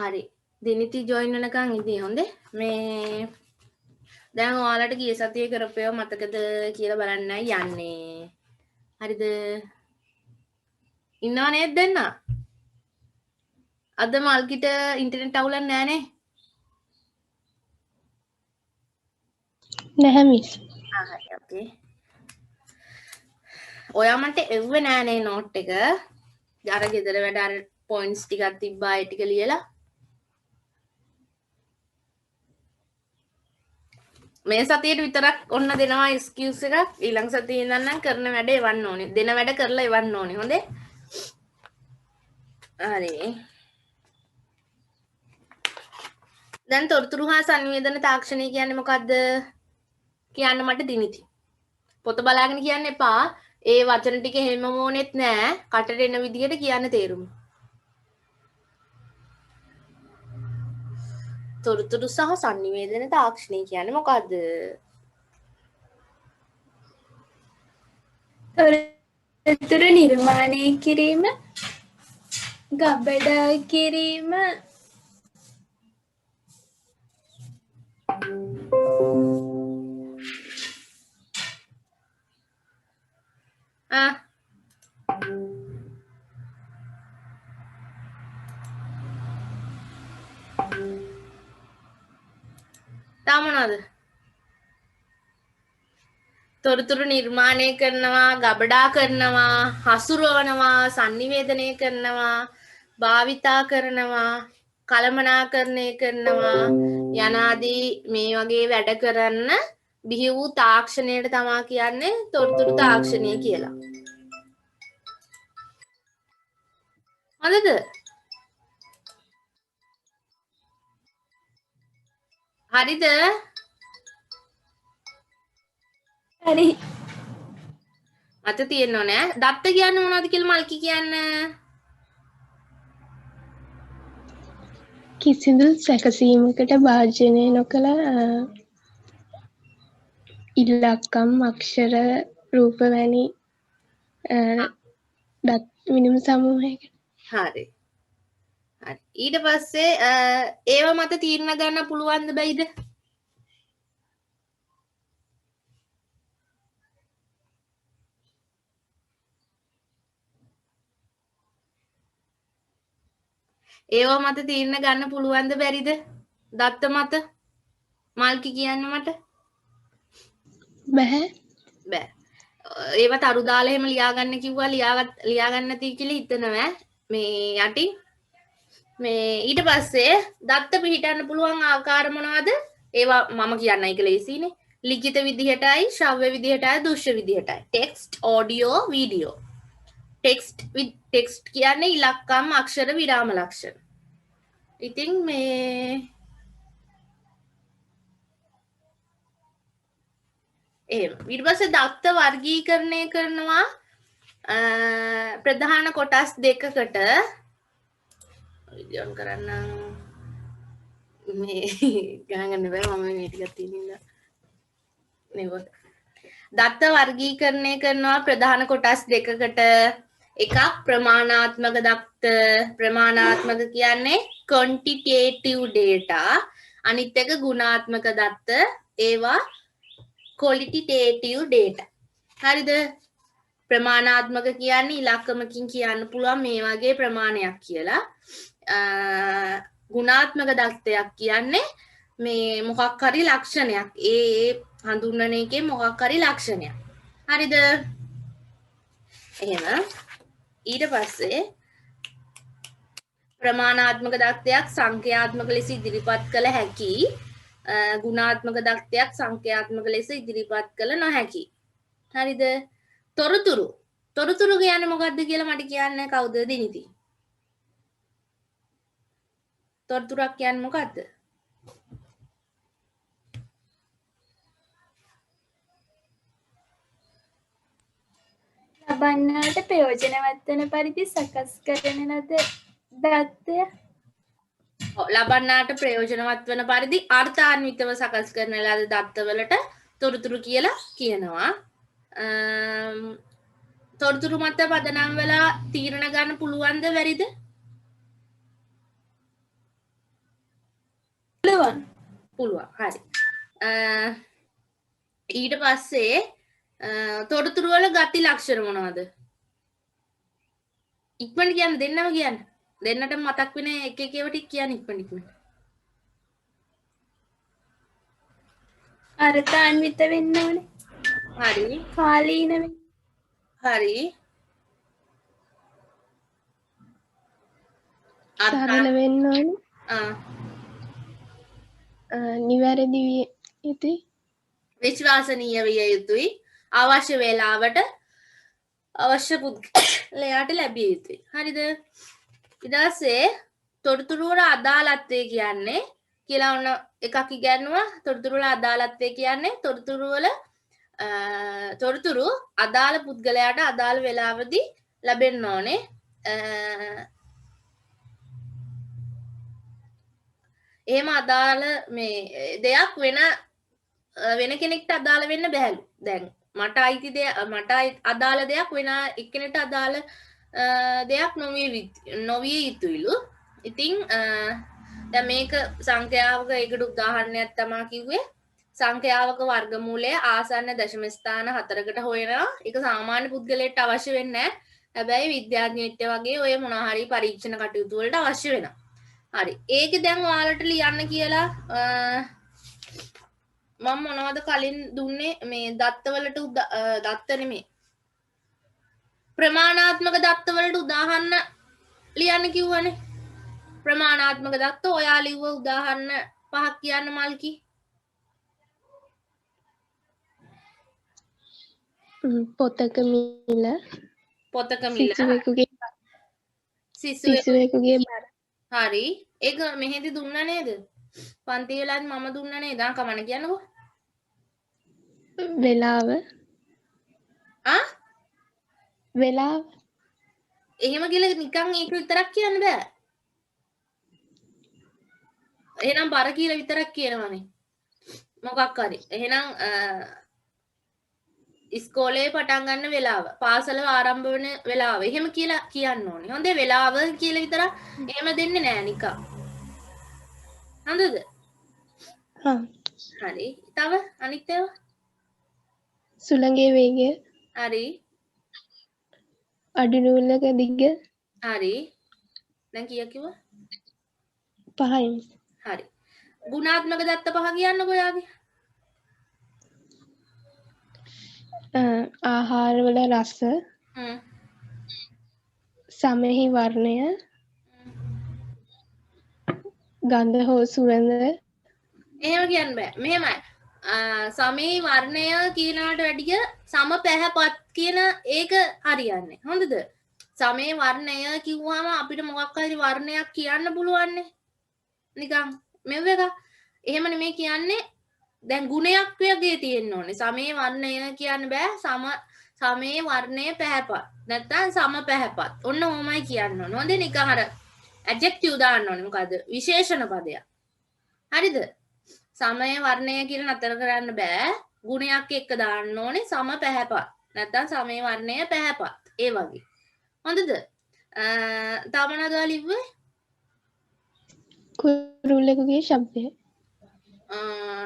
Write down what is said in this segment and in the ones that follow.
හරි. දිනිති ජොයින් වෙනකන් ඉදී හොඳේ. මේ දැන් ඔයාලට ගිය සතියේ කරපේව මතකද කියලා බලන්නයි යන්නේ. හරිද? ඉන්නව නේද දෙන්න? අද මල්කිට ඉන්ටර්නෙට් අවුලක් නෑනේ. නැහැ මිස්. හරි ඕකේ. ඔයා මට එව්වේ නෑනේ නෝට් එක. අර ගෙදර වැඩ අර පොයින්ට්ස් ටිකක් තිබ්බා ඒ ටික ලියලා. මේ සතියට විතරක් ඔන්න දෙනවා එක්ස්කියුස් එකක්. ඊළඟ සතියේ ඉඳන් නම් කරන වැඩ එවන්න ඕනේ. දෙන වැඩ කරලා එවන්න ඕනේ. හොඳේ? හරි. දැන් තොරතුරු හා සංවේදන තාක්ෂණය කියන්නේ මොකද්ද? කියන්න මට දිනිති. පොත බලාගෙන කියන්න එපා. ඒ වචන ටික හැම මොනෙත් නෑ. කටට එන විදිහට කියන්න තේරුම. තොරතුරු සහ සංනිවේදන තාක්ෂණය කියන්නේ මොකද්ද? තොරතුරු නිර්මාණය කිරීම, ගබඩා කිරීම, තාමනවාද? තොරතුරු නිර්මාණය කරනවා, ගබඩා කරනවා, හසුරවනවා, sannivedanaya කරනවා, භාවිතා කරනවා, කළමනාකරණය කරනවා යනාදී මේ වගේ වැඩ කරන්න බිහි වූ තාක්ෂණයට තමා කියන්නේ තොරතුරු තාක්ෂණය කියලා. හොඳද? හරිද? හරි. මත තියෙන්න ඕනේ. දත්ත කියන්නේ මොනවද කියලා මල්කි කියන්න. කිසිදු සැකසීමකට භාජනය නොකළ ඉලක්කම් අක්ෂර රූප වැනි දත් මිනිම් සමූහයක. හරි. හරි. ඊට පස්සේ ඒව මත තීරණ ගන්න පුළුවන්ද බැයිද? ඒව මත තීරණ ගන්න පුළුවන්ද බැරිද? දත්ත මත මල්කි කියන්න මට. බැහැ. බෑ. ඒව තරු දාලා එහෙම ලියාගන්න කිව්වා ලියාගන්න නැති කියලා හිතනවා මේ යටි. මේ ඊට පස්සේ දත්ත පිළිටන්න පුළුවන් ආකාර මොනවද? ඒවා මම කියන්නයි කියලා ලේසියිනේ. ලිඛිත විදිහටයි, ශ්‍රව්‍ය විදිහටයි, දෘශ්‍ය විදිහටයි. Text, audio, video. ටෙක්ස්ට් කියන්නේ ඉලක්කම්, අක්ෂර, විරාම ලක්ෂණ. ඉතින් මේ එහෙම. ඊට පස්සේ දත්ත වර්ගීකරණය කරනවා ප්‍රධාන කොටස් දෙකකට. විඩියෝන් කරන්න මේ ගණන් ගන්න බෑ මම මේ ටිකක් තියෙනින්ද. නෙවත. දත්ත වර්ගීකරණය කරනවා ප්‍රධාන කොටස් දෙකකට. එකක් ප්‍රමාණාත්මක දත්ත. ප්‍රමාණාත්මක කියන්නේ quantitative data. අනිත් එක ගුණාත්මක දත්ත. ඒවා qualitative data. හරිද? ප්‍රමාණාත්මක කියන්නේ ඉලක්කමකින් කියන්න පුළුවන් මේ වගේ ප්‍රමාණයක් කියලා. ගුණාත්මක දත්තයක් කියන්නේ මේ මොකක් හරි ලක්ෂණයක්. ඒ හඳුන්වන එකේ මොකක් හරි ලක්ෂණයක්. හරිද? එහෙම. ඊට පස්සේ ප්‍රමාණාත්මක දත්තයක් සංඛ්‍යාත්මක ලෙස ඉදිරිපත් කළ හැකි. ගුණාත්මක දත්තයක් සංඛ්‍යාත්මක ලෙස ඉදිරිපත් කළ නොහැකි. හරිද? තොරතුරු කියන්නේ මොකද්ද කියලා මට කියන්න කවුද දිනිති? තොරතුරක් කියන්නේ මොකද්ද? ලබන්නාට ප්‍රයෝජනවත් වන පරිදි සකස් කරන ලද දත්තය. ලබන්නාට ප්‍රයෝජනවත් වන පරිදි අර්ථාන්විතව සකස් කරන ලද දත්තවලට තොරතුරු කියලා කියනවා. තොරතුරු මත පදනම් වෙලා තීරණ ගන්න පුළුවන්ද බැරිද? පුළුවන්. පුළුවන්. හරි. ඊට පස්සේ තොරතුරු වල ගති ලක්ෂණ මොනවද? ඉක්මනට කියන්න දෙන්නම කියන්න. දෙන්නට මතක් වෙන එක එක ඒවා ටික කියන්න ඉක්මනට. අර්ථාන්විත වෙන්න ඕනේ. හරි. කාලීන වෙන්න. හරි. සරල වෙන්න ඕනේ. නිවැරදි විය යුතුයි. විශ්වාසනීය විය යුතුයි. අවශ්‍ය වේලාවට අවශ්‍ය පුද්ගලයාට ලැබිය යුතුයි. හරිද? ඊට පස්සේ තොරතුරු වල අදාළත්වය කියන්නේ කියලා ඔන්න එකක් ඉගෙනුවා. තොරතුරු වල අදාළත්වය කියන්නේ තොරතුරු අදාළ පුද්ගලයාට අදාළ වේලාවදී ලැබෙන්න ඕනේ. එහෙම අදාළ මේ දෙයක් වෙන කෙනෙක්ට අදාළ වෙන්න බැහැලු. දැන් මට අදාළ දෙයක් වෙන එක්කෙනෙක්ට අදාළ දෙයක් නොවිය යුතුයිලු. ඉතින් දැන් මේක සංඛ්‍යාවක ඒකට උදාහරණයක් තමයි කිව්වේ. සංඛ්‍යාවක වර්ගමූලය ආසන්න දශම ස්ථාන 4කට හොයනවා. ඒක සාමාන්‍ය පුද්ගලයෙක්ට අවශ්‍ය වෙන්නේ නැහැ. හැබැයි විද්‍යාඥයෙක්ට වගේ ඔය මොනවා හරි පරීක්ෂණ කටයුතු වලට අවශ්‍ය වෙනවා. හරි. ඒක දැන් ඔයාලට ලියන්න කියලා මම මොනවද කලින් දුන්නේ මේ දත්තවලට දත්ත නෙමෙයි. ප්‍රමාණාත්මක දත්තවලට උදාහරණ ලියන්න කිව්වනේ. ප්‍රමාණාත්මක දත්ත ඔයා ලිව්ව උදාහරණ 5ක් කියන්න මල්කි. පොතක මිල. පොතක මිල. සිසුවෙකුගේ බර. හරි. ඒක මෙහෙදි දුන්නා නේද? පන්ති වෙලාවත් මම දුන්නා නේද? කමන කියන්නකෝ. වෙලාව. වෙලාව. එහෙම කියලා නිකන් ඒක විතරක් කියන්න බෑ. එහෙනම් බර කියලා විතරක් කියනවනේ. මොකක් හරි. එහෙනම් ඉස්කෝලේ පටන් ගන්න වෙලාව, පාසල ආරම්භ වෙන වෙලාව. එහෙම කියලා කියන්න ඕනේ. හොඳේ වෙලාව කියලා විතර එහෙම දෙන්නේ නෑ නිකන්. හොඳද? හරි. තව අනිත් ඒවා? සුළඟේ වේගය. හරි. අඩු නූලක දිග. හරි. දැන් කීයක් කිව්වා? 5යි. හරි. ගුණාත්මක දත්ත 5 කියන්නකෝ යාගේ. ආහාරවල රස. සමෙහි වර්ණය. ගන්ධ හෝ සුවඳ. එහෙම කියන්න බෑ. මෙහෙමයි. සමේ වර්ණය කියනකට වැඩිය සම පැහැපත් කියන ඒක හරියන්නේ. හොඳද? සමේ වර්ණය කිව්වම අපිට මොකක් හරි වර්ණයක් කියන්න පුළුවන්නේ. නිකන් මෙව එක. එහෙම නෙමෙයි කියන්නේ. දැන් ගුණයක් වගේ තියෙන්න ඕනේ. සමේ වර්ණය කියන්න බෑ. සමේ වර්ණය පැහැපත්. නැත්තම් සම පැහැපත්. ඔන්න ඕමයි කියන්න ඕනේ. හොඳේ නිකන් අර ඇඩ්ජෙක්ටිව් දාන්න ඕනේ. මොකද විශේෂණ පදයක්. හරිද? සමය වර්ණය කියලා නතර කරන්න බෑ. ගුණයක් එක්ක දාන්න ඕනේ සම පැහැපත්. නැත්තම් සමේ වර්ණය පැහැපත්. ඒ වගේ. හොඳද? තව මොනවද ලිව්වේ? කුරුල්ලෙකුගේ ශබ්දය.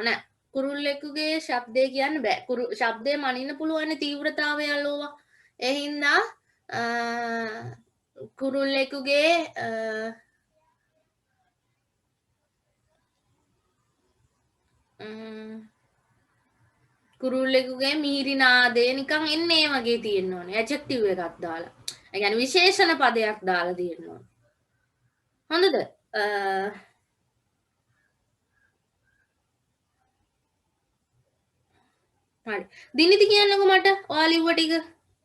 නෑ. කුරුල්ලෙකුගේ ශබ්දය කියන්න බෑ. ශබ්දය මනින්න පුළුවන් තීව්‍රතාවය අලෝවා. ඒ හින්දා කුරුල්ලෙකුගේ කුරුල්ලෙකුගේ මිහිරි නාදය නිකන් එන්නේ වගේ තියෙන්න ඕනේ. ඇඩ්ජෙක්ටිව් එකක් දාලා. ඒ කියන්නේ විශේෂණ පදයක් දාලා තියෙන්න ඕනේ. හොඳද? හරි. දිනිති කියන්නකෝ මට. ඔයා ලිව්ව ටික.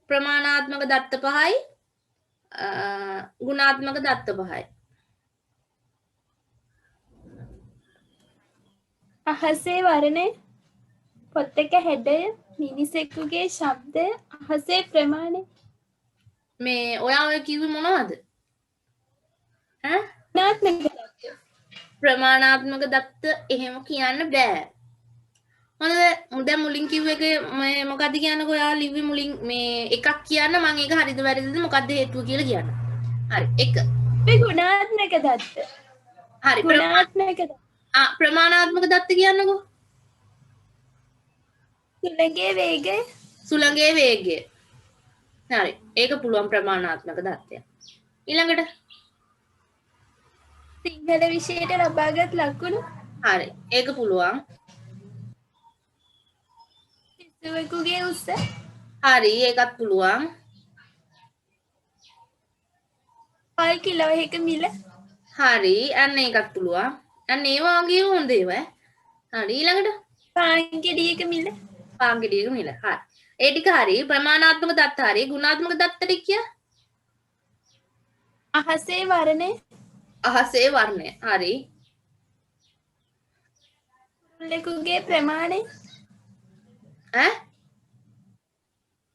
ප්‍රමාණාත්මක දත්ත 5යි ගුණාත්මක දත්ත 5යි. අහසේ වර්ණය, පොත්තක හැඩය, මිනිසෙකුගේ ශබ්දය, අහසේ ප්‍රමාණය. මේ ඔයා ඔය කිව්වේ මොනවද? ගුණාත්මක දත්ත. ප්‍රමාණාත්මක දත්ත එහෙම කියන්න බෑ. හොඳද? දැන් මුලින් කිව්ව එක මේ මොකද්ද කියන්නකෝ ඔයා ලිව්වේ මුලින් මේ එකක් කියන්න මම ඒක හරිද වැරදිද මොකද්ද හේතුව කියලා කියන්න. හරි. 1. මේ ගුණාත්මක දත්ත. හරි. ගුණාත්මක දත්ත. ප්‍රමාණාත්මක දත්ත කියන්නකෝ. සුළඟේ වේගය. සුළඟේ වේගය. හරි. ඒක පුළුවන් ප්‍රමාණාත්මක දත්තය. ඊළඟට සිංහල විෂයට ලබාගත් ලකුණු. හරි. ඒක පුළුවන්. සිසුවෙකුගේ උස. හරි. ඒකත් පුළුවන්. පල් කිලෝයක මිල. හරි. අන්න ඒකත් පුළුවන්. අන්න ඒ වගේ හොඳ ඒවා. හරි. ඊළඟට පාන්ගෙඩියක මිල. පාන්ගෙඩියක මිල. හරි. ඒ ටික හරි. ප්‍රමාණාත්මක දත්ත හරි. ගුණාත්මක දත්ත ටික කිය. අහසේ වර්ණය. අහසේ වර්ණය. හරි. කුරුල්ලෙකුගේ ප්‍රමාණය. ඈ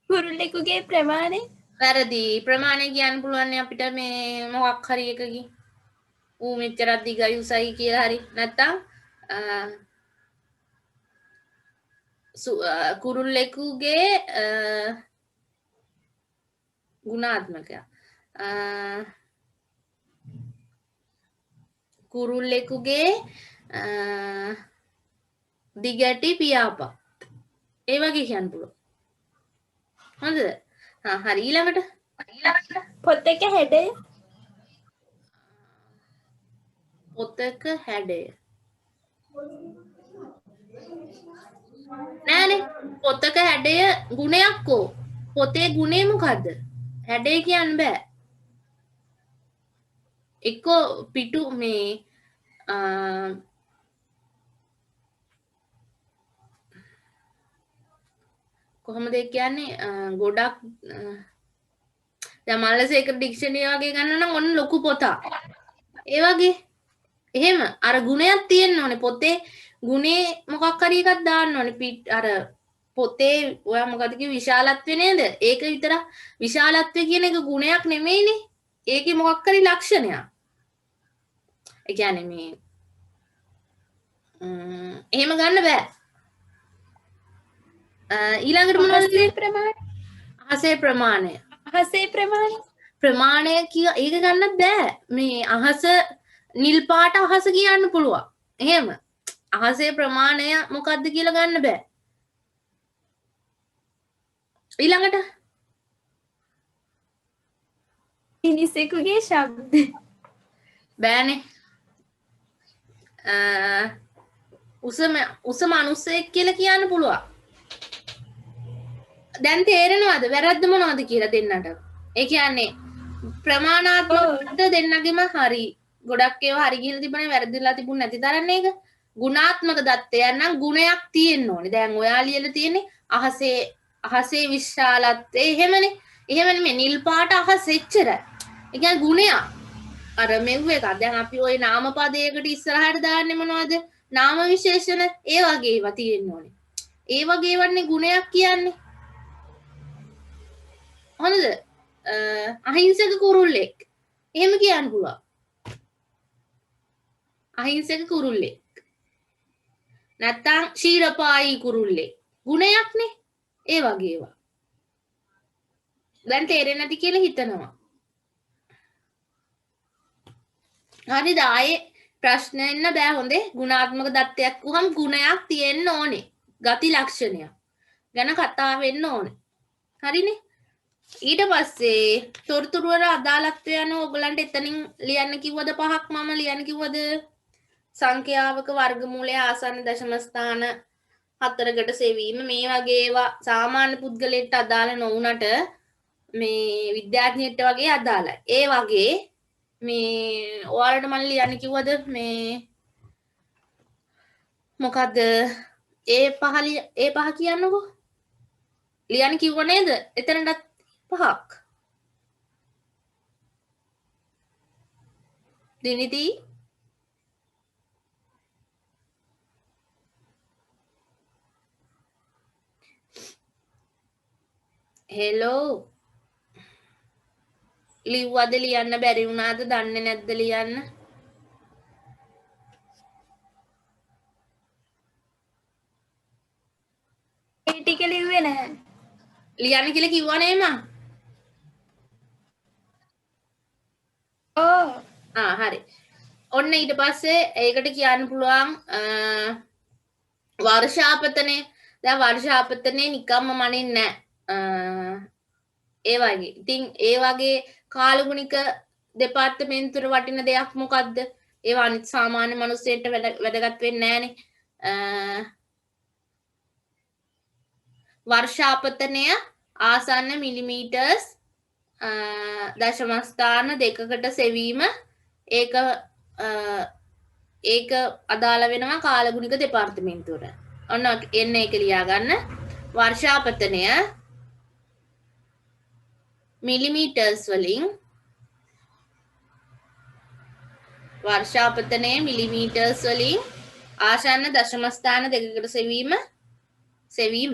කුරුල්ලෙකුගේ ප්‍රමාණය. වැරදි. ප්‍රමාණය කියන්න පුළුවන් අපිට මේ මොකක් හරි එකකින්. ඌ මෙච්චරක් දිගයි උසයි කියලා හරි. නැත්තම් කුරුල්ලෙකුගේ ගුණාත්මකයක්. කුරුල්ලෙකුගේ දිගටි පියාපත්. ඒ වගේ කියන්න පුළුවන්. හොඳද? හරි. ඊළඟට පොතක හැඩය. පොතක හැඩය. නෑනේ. පොතක හැඩය ගුණයක් කෝ. පොතේ ගුණය මොකද්ද? හැඩය කියන්න බෑ. එක්කෝ පිටු මේ කොහොමද ඒ කියන්නේ ගොඩක් දැන් මල්ලසේකර ඩික්ෂනරි වගේ ගන්න නම් ඔන්න ලොකු පොතක්. ඒ වගේ එහෙම අර ගුණයක් තියෙන්න ඕනේ. පොතේ ගුණේ මොකක් හරි එකක් දාන්න ඕනේ. අර පොතේ ඔයා මොකද කිව්වේ විශාලත්වය නේද? ඒක විතර විශාලත්වය කියන එක ගුණයක් නෙමෙයිනේ. ඒකේ මොකක් හරි ලක්ෂණයක්. ඒ කියන්නේ මේ එහෙම ගන්න බෑ. ඊළඟට මොනවද ප්‍රමාණය. අහසේ ප්‍රමාණය. අහසේ ප්‍රමාණය. ප්‍රමාණය කිය ඒක ගන්නත් බෑ. මේ අහස නිල් පාට අහස කියන්න පුළුවන්. එහෙම. අහසේ ප්‍රමාණය මොකක්ද කියලා ගන්න බෑ. ඊළඟට මිනිසෙකුගේ ශබ්ද. බෑනේ. උස මනුස්සයෙක් කියලා කියන්න පුළුවන්. දැන් තේරෙනවද වැරද්ද මොනවද කියලා දෙන්නට? ඒ කියන්නේ ප්‍රමාණාත්මක දෙන්නගෙම හරි. ගොඩක් ඒවා හරි ගිහලා තිබුණේ වැරදිලා තිබුණ නැති තරන්නේ ඒක. ගුණාත්මක දත්තයන් නම් ගුණයක් තියෙන්න ඕනේ. දැන් ඔයා ලියලා තියෙන්නේ අහසේ විශාලත්වය එහෙමනේ. එහෙමනේ මේ නිල් පාට අහස එච්චරයි. ඒ කියන්නේ ගුණයක්. අර මෙව් එක. දැන් අපි ওই නාම පදයකට ඉස්සරහට දාන්නේ මොනවද? නාම විශේෂණ ඒ වගේ ඒවා තියෙන්න ඕනේ. ඒ වගේ ඒවන්නේ ගුණයක් කියන්නේ. හොඳද? අහිංසක කුරුල්ලෙක්. එහෙම කියන්න පුළුවන්. අහිංසක කුරුල්ලෙක්. නැත්තම් ශීරපායි කුරුල්ලෙක්. ගුණයක්නේ. ඒ වගේ ඒවා. දැන් තේරෙන්නේ නැති කියලා හිතනවා. හරිද? ආයේ ප්‍රශ්න එන්න බෑ හොඳේ. ගුණාත්මක දත්තයක් වුවහම ගුණයක් තියෙන්න ඕනේ. ගති ලක්ෂණයක් ගැන කතා වෙන්න ඕනේ. හරිනේ? ඊට පස්සේ තොරතුරු වල අදාළත්වය අනුව ඔයගලන්ට එතනින් ලියන්න කිව්වද පහක් මම ලියන්න කිව්වද? සංඛ්‍යාවක වර්ගමූලය ආසන්න දශම ස්ථාන 4කට සෙවීම මේ වගේ ඒවා සාමාන්‍ය පුද්ගලයෙක්ට අදාළ නොවුනට මේ විද්‍යාඥයෙක්ට වගේ අදාළයි. ඒ වගේ මේ ඔයාලට මම ලියන්න කිව්වද මේ මොකද්ද ඒ පහ කියන්නකෝ. ලියන්න කිව්ව නේද? එතනටත් පහක්. දිනිති හෙලෝ ලිව්වද ලියන්න බැරි වුණාද දන්නේ නැද්ද ලියන්න? ඒ ටික ලිව්වේ නැහැ. ලියන්න කියලා කිව්වනේ මං. ඕ හරි. ඔන්න ඊට පස්සේ ඒකට කියන්න පුළුවන් වර්ෂාපතනය. දැන් වර්ෂාපතනේ නිකම්ම මනින්නේ නැහැ. ඒ වගේ. ඉතින් ඒ වගේ කාලගුණික දෙපාර්තමේන්තුවට වටින දෙයක් මොකද්ද? ඒවා අනිත් සාමාන්‍ය මිනිස්සෙන්ට වැදගත් වෙන්නේ නැහනේ. වර්ෂාපතනය ආසන්න මිලිමීටර්ස් දශමස්ථාන දෙකකට සෙවීම ඒක අදාළ වෙනවා කාලගුණික දෙපාර්තමේන්තුවට. ඔන්න එන්න ඒක ලියා ගන්න. වර්ෂාපතනය මිලිමීටර්ස් වලින් වර්ෂාපතනය මිලිමීටර්ස් වලින් ආසන්න දශමස්ථාන දෙකකට සෙවීම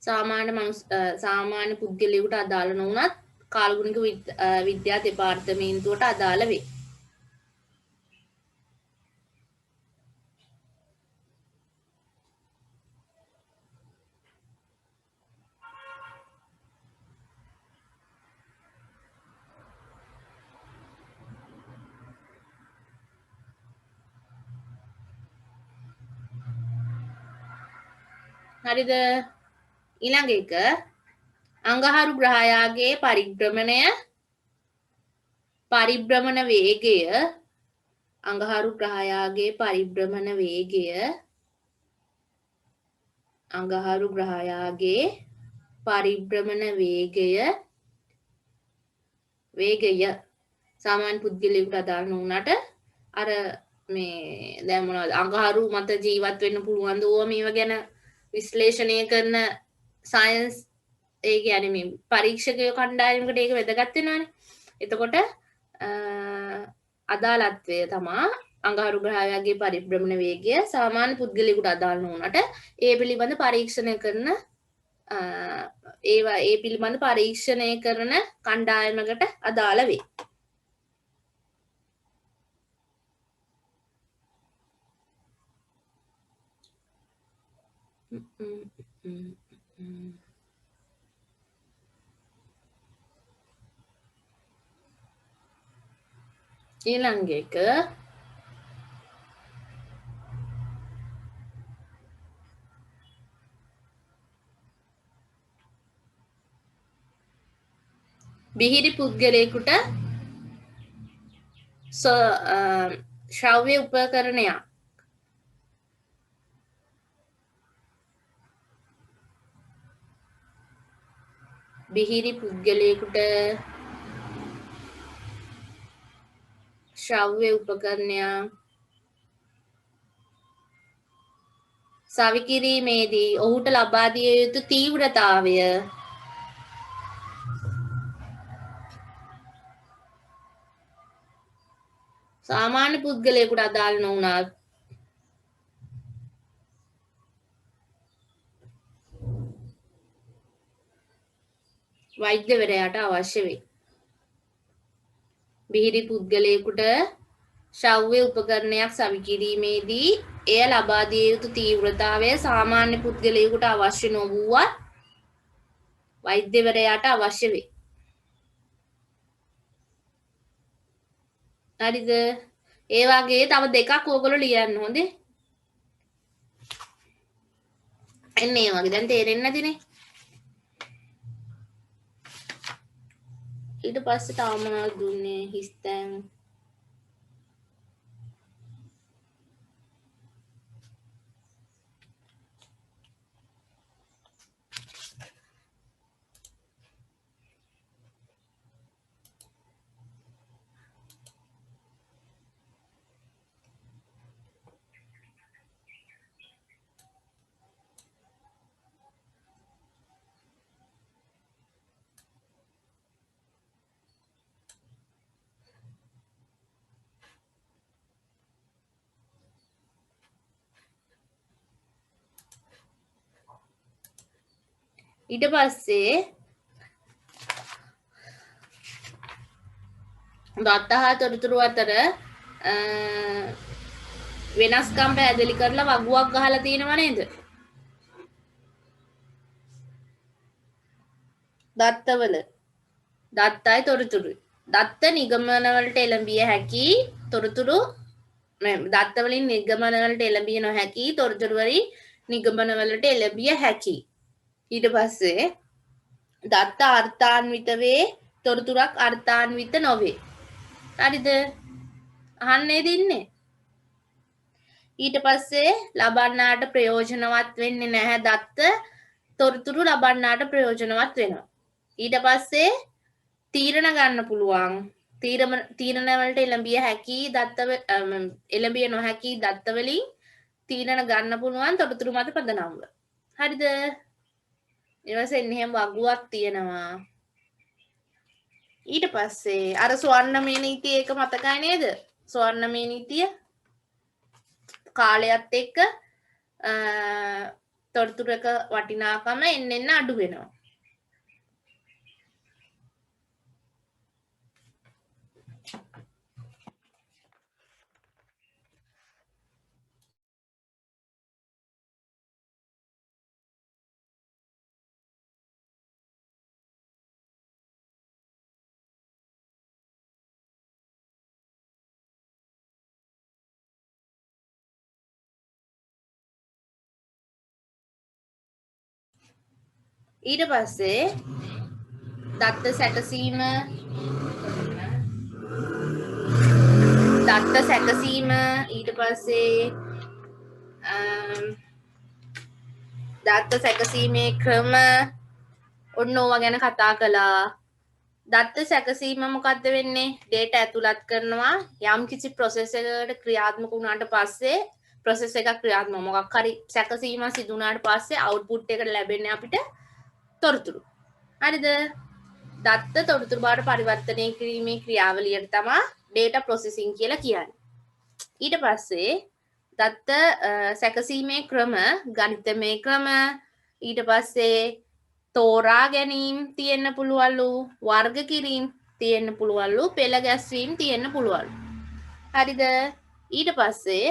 සාමාන්‍ය පුද්ගලයෙකුට අදාළ නොවුනත් කාලගුණික විද්‍යා දෙපාර්තමේන්තුවට අදාළ වේ. හරිද? ඊළඟ එක අඟහරු ග්‍රහයාගේ පරිභ්‍රමණ වේගය අඟහරු ග්‍රහයාගේ පරිභ්‍රමණ වේගය සාමාන්‍ය පුද්ගලයෙකුට අදාළ නොවුනට අර මේ දැන් මොනවද අඟහරු මත ජීවත් වෙන්න පුළුවන්ද ඕවා මේවා ගැන විශ්ලේෂණය කරන සයන්ස් ඒ කියන්නේ මේ පරීක්ෂකයෝ කණ්ඩායමකට ඒක වැදගත් වෙනවානේ. එතකොට අදාළත්වය තමා අඟහරු ග්‍රහයාගේ පරිභ්‍රමණ වේගය සාමාන්‍ය පුද්ගලයෙකුට අදාළ නොවුනට ඒ පිළිබඳ පරීක්ෂණය කරන කණ්ඩායමකට අදාළ වේ. ඊළඟ එක බිහිරි පුද්ගලයෙකුට ශ්‍රව්‍ය උපකරණයක් බිහිරි පුද්ගලයෙකුට ශ්‍රව්‍ය උපකරණයක් සවිකිරීමේදී ඔහුට ලබා දිය යුතු තීව්‍රතාවය සාමාන්‍ය පුද්ගලයෙකුට අදාළ නොවුනත් වෛද්‍යවරයාට අවශ්‍ය වේ. බිහිරි පුද්ගලයෙකුට ශ්‍රව්‍ය උපකරණයක් සවිකිරීමේදී එය ලබා දිය යුතු තීව්‍රතාවය සාමාන්‍ය පුද්ගලයෙකුට අවශ්‍ය නොවුවත් වෛද්‍යවරයාට අවශ්‍ය වේ. හරිද? ඒ වගේ තව දෙකක් ඕගොල්ලෝ ලියන්න හොඳේ. එන්නේ ඒ වගේ දැන් තේරෙන්නේ නැතිනේ. ඊට පස්සේ තව මොනවද දුන්නේ හිස්තැන් ඊට පස්සේ දත්ත හා තොරතුරු අතර වෙනස්කම් පැහැදිලි කරලා වගුවක් ගහලා තියෙනව නේද? දත්තවල දත්තයි තොරතුරුයි. දත්ත නිගමනවලට එළඹිය හැකි තොරතුරු දත්ත වලින් නිගමන වලට එළඹිය නොහැකි තොරතුරු වලින් නිගමන වලට එළඹිය හැකි ඊට පස්සේ දත්ත අර්ථාන්විත වේ තොරතුරක් අර්ථාන්විත නොවේ හරිද අහන්නේ දින්නේ ඊට පස්සේ ලබන්නාට ප්‍රයෝජනවත් වෙන්නේ නැහැ දත්ත තොරතුරු ලබන්නාට ප්‍රයෝජනවත් වෙනවා ඊට පස්සේ තීරණ ගන්න පුළුවන් තීරණ වලට එළඹිය හැකි දත්ත එළඹිය නොහැකි දත්ත වලින් තීරණ ගන්න පුළුවන් තොරතුරු මත පදනම්ව හරිද ඊට පස්සේ එහෙම වගුවක් තියෙනවා ඊට පස්සේ අර ස්වර්ණමය නීතිය ඒක මතකයි නේද ස්වර්ණමය නීතිය කාලයත් එක්ක තොරතුරක වටිනාකම එන්න අඩු වෙනවා ඊට පස්සේ දත්ත සැකසීම ඊට පස්සේ දත්ත සැකසීමේ ක්‍රම ඔන්න ඕවා ගැන කතා කළා දත්ත සැකසීම මොකද්ද වෙන්නේ data ඇතුළත් කරනවා යම් කිසි process එකකට ක්‍රියාත්මක වුණාට පස්සේ process එකක් ක්‍රියාත්මක මොකක් හරි සැකසීම සිදු වුණාට පස්සේ output එකට ලැබෙන්නේ අපිට තොරතුරු හරිද දත්ත තොරතුරු බවට පරිවර්තනය කිරීමේ ක්‍රියාවලියට තමයි data processing කියලා කියන්නේ ඊට පස්සේ දත්ත සැකසීමේ ක්‍රම ගණිතමය ක්‍රම ඊට පස්සේ තෝරා ගැනීම තියෙන්න පුළුවන්ලු වර්ග කිරීම තියෙන්න පුළුවන්ලු පෙළ ගැස්වීම තියෙන්න පුළුවන්ලු හරිද ඊට පස්සේ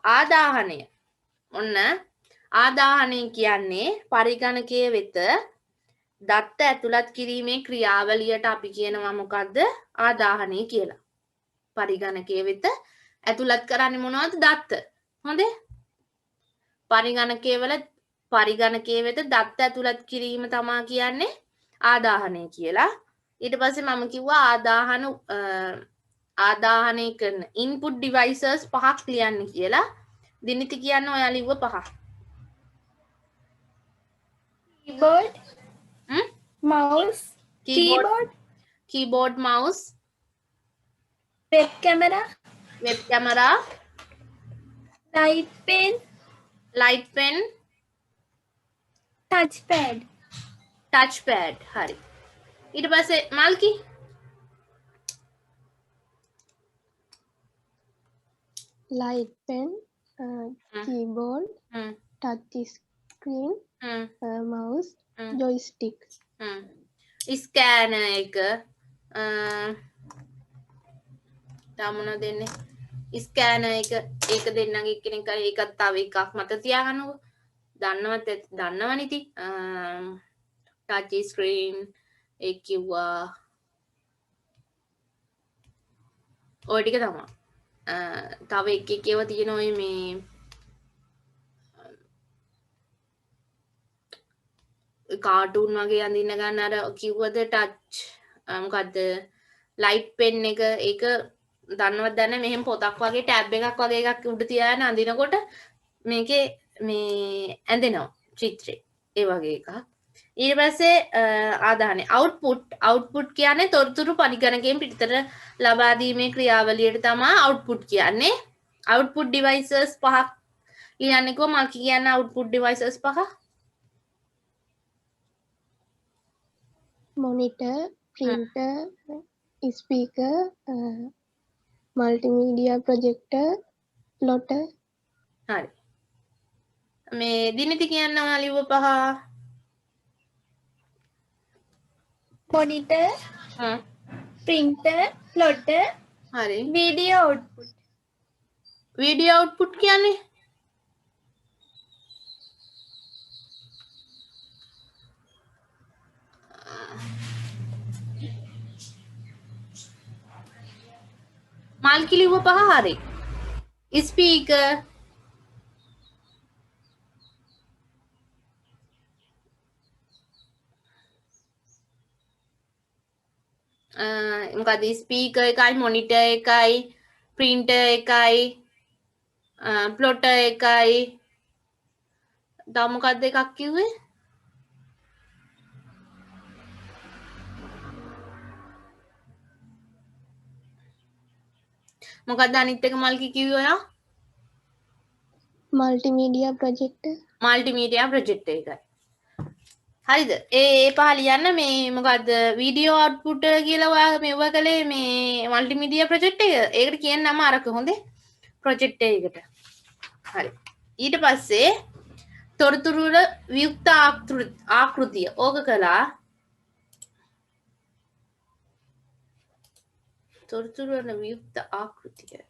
ආදාහනය ඔන්න ආදාහනය කියන්නේ පරිගණකයේ වෙත දත්ත ඇතුළත් කිරීමේ ක්‍රියාවලියට අපි කියනවා මොකද්ද ආදාහනය කියලා. පරිගණකයේ වෙත ඇතුළත් කරන්නේ මොනවද දත්ත. හොඳේ. පරිගණකයේ වෙත දත්ත ඇතුළත් කිරීම තමයි කියන්නේ ආදාහනය කියලා. ඊට පස්සේ මම කිව්වා ආදාහනය කරන input devices පහක් ලියන්න කියලා. දිනිති කියන්න ඔයා ලිව්ව පහ. keyboard mouse keyboard mouse web camera light pen touchpad හරි ඊට පස්සේ මල්කි light pen keyboard touch screen mouse joystick scanner එක තාමන දෙන්නේ ස්කෑනර් එක ඒක දෙන්නගේ එක්කෙනෙක් හරි ඒකත් තව එකක් මත තියාගන්නකො දන්නවනේ ඉතින් touch screen ඒ කිව්වා ඔය ටික තමයි තව එක ඒවා තියෙනවා මේ කාටුන් වගේ අඳින්න ගන්න අර කිව්වද ටච් මොකද්ද ලයිට් පෙන් එක ඒක දන්නවද දන්නේ මෙහෙම පොතක් වගේ ටැබ් එකක් වගේ එකක් උඩ තියාගෙන අඳිනකොට මේකේ මේ ඇඳෙනවා චිත්‍රේ ඒ වගේ එකක් ඊට පස්සේ ආදාහනය අවුට්පුට් කියන්නේ තොරතුරු පරිගණකයෙන් පිටතට ලබා දීමේ ක්‍රියාවලියට තමයි අවුට්පුට් කියන්නේ අවුට්පුට් ඩිවයිසස් පහක් කියන්නේ කොහොම මම කියන්නේ අවුට්පුට් ඩිවයිසස් පහ monitor printer speaker multimedia projector plotter හරි මේ දිනිති කියන්න ඔයා ලිව්ව පහ monitor printer plotter හරි video output කියන්නේ මල් කිලිව පහ හරි. ස්පීකර් මොකද ස්පීකර් එකයි මොනිටර් එකයි ප්‍රින්ටර් එකයි ප්ලොටර් එකයි තව මොකක්ද එකක් කිව්වේ මොකක්ද අනිත් එක මල්කි කිව්වේ ඔයා multimedia projector මල්ටිමීඩියා ප්‍රොජෙක්ට් එකයි හරිද ඒ පහ ලියන්න මේ මොකද්ද වීඩියෝ අවුට්පුට් කියලා ඔයා මෙව කළේ මේ මල්ටිමීඩියා ප්‍රොජෙක්ට් එක ඒකට කියන නම අරක හොඳේ ප්‍රොජෙක්ට් එකකට හරි ඊට පස්සේ තොරතුරු වල වියුක්ත ආකෘතිය ඕක කළා තොරතුරු වල වියුක්ත ආකෘතිය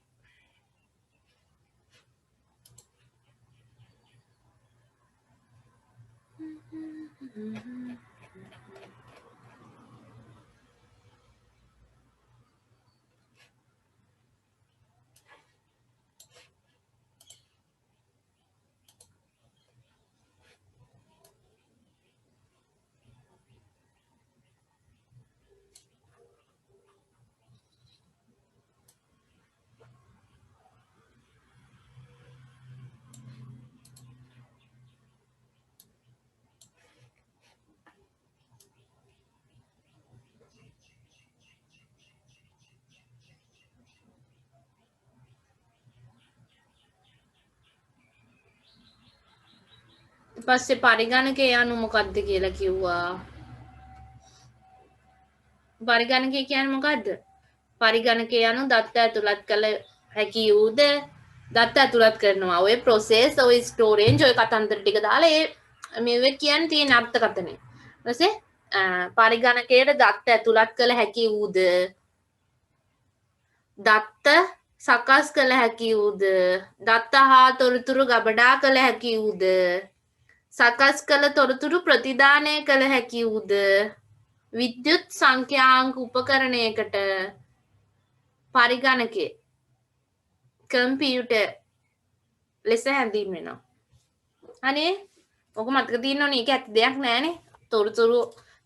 පස්සේ පරිගණකය යනු මොකක්ද කියලා කිව්වා පරිගණකය කියන්නේ මොකද්ද පරිගණකය යනු දත්ත ඇතුළත් කළ හැකි වූද දත්ත ඇතුළත් කරනවා ඔය process ඔය storage ඔය කතන්දර ටික දාලා ඒ මේවෙ කියන්නේ තියෙන අර්ථකථනය ඊපස්සේ පරිගණකයට දත්ත ඇතුළත් කළ හැකි වූද දත්ත සකස් කළ හැකි වූද දත්ත හා තොරතුරු ගබඩා කළ හැකි වූද සකස් කළ තොරතුරු ප්‍රතිදානය කළ හැකි වූද විද්‍යුත් සංඛ්‍යාංක උපකරණයකට පරිගණකය කම්පියුටර් ලෙස හැඳින්වෙනවා. අනේ ඔක මතක තියෙන්න ඕනේ ඒක ඇත්ත දෙයක් නෑනේ. තොරතුරු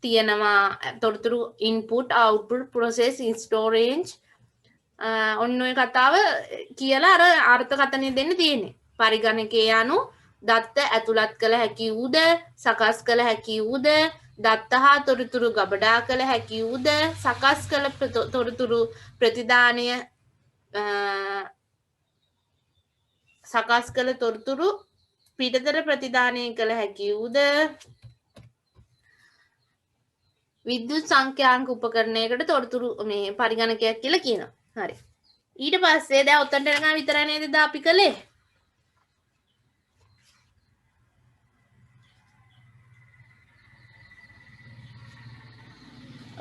තියෙනවා තොරතුරු input output process storage ඔන්න ඔය කතාව කියලා අර අර්ථකථනය දෙන්න තියෙන්නේ. පරිගණකය යනු දත්ත ඇතුළත් කළ හැකි වූද සකස් කළ හැකි වූද දත්ත හා තොරතුරු ගබඩා කළ හැකි වූද සකස් කළ තොරතුරු ප්‍රතිදානය සකස් කළ තොරතුරු පිටතර ප්‍රතිදානය කළ හැකි වූද විද්‍යුත් සංඛ්‍යාංක උපකරණයකට තොරතුරු මේ පරිගණකයක් කියලා කියනවා. හරි. ඊට පස්සේ දැන් ඔතනට එනකන් විතරයි නේද අපි කළේ?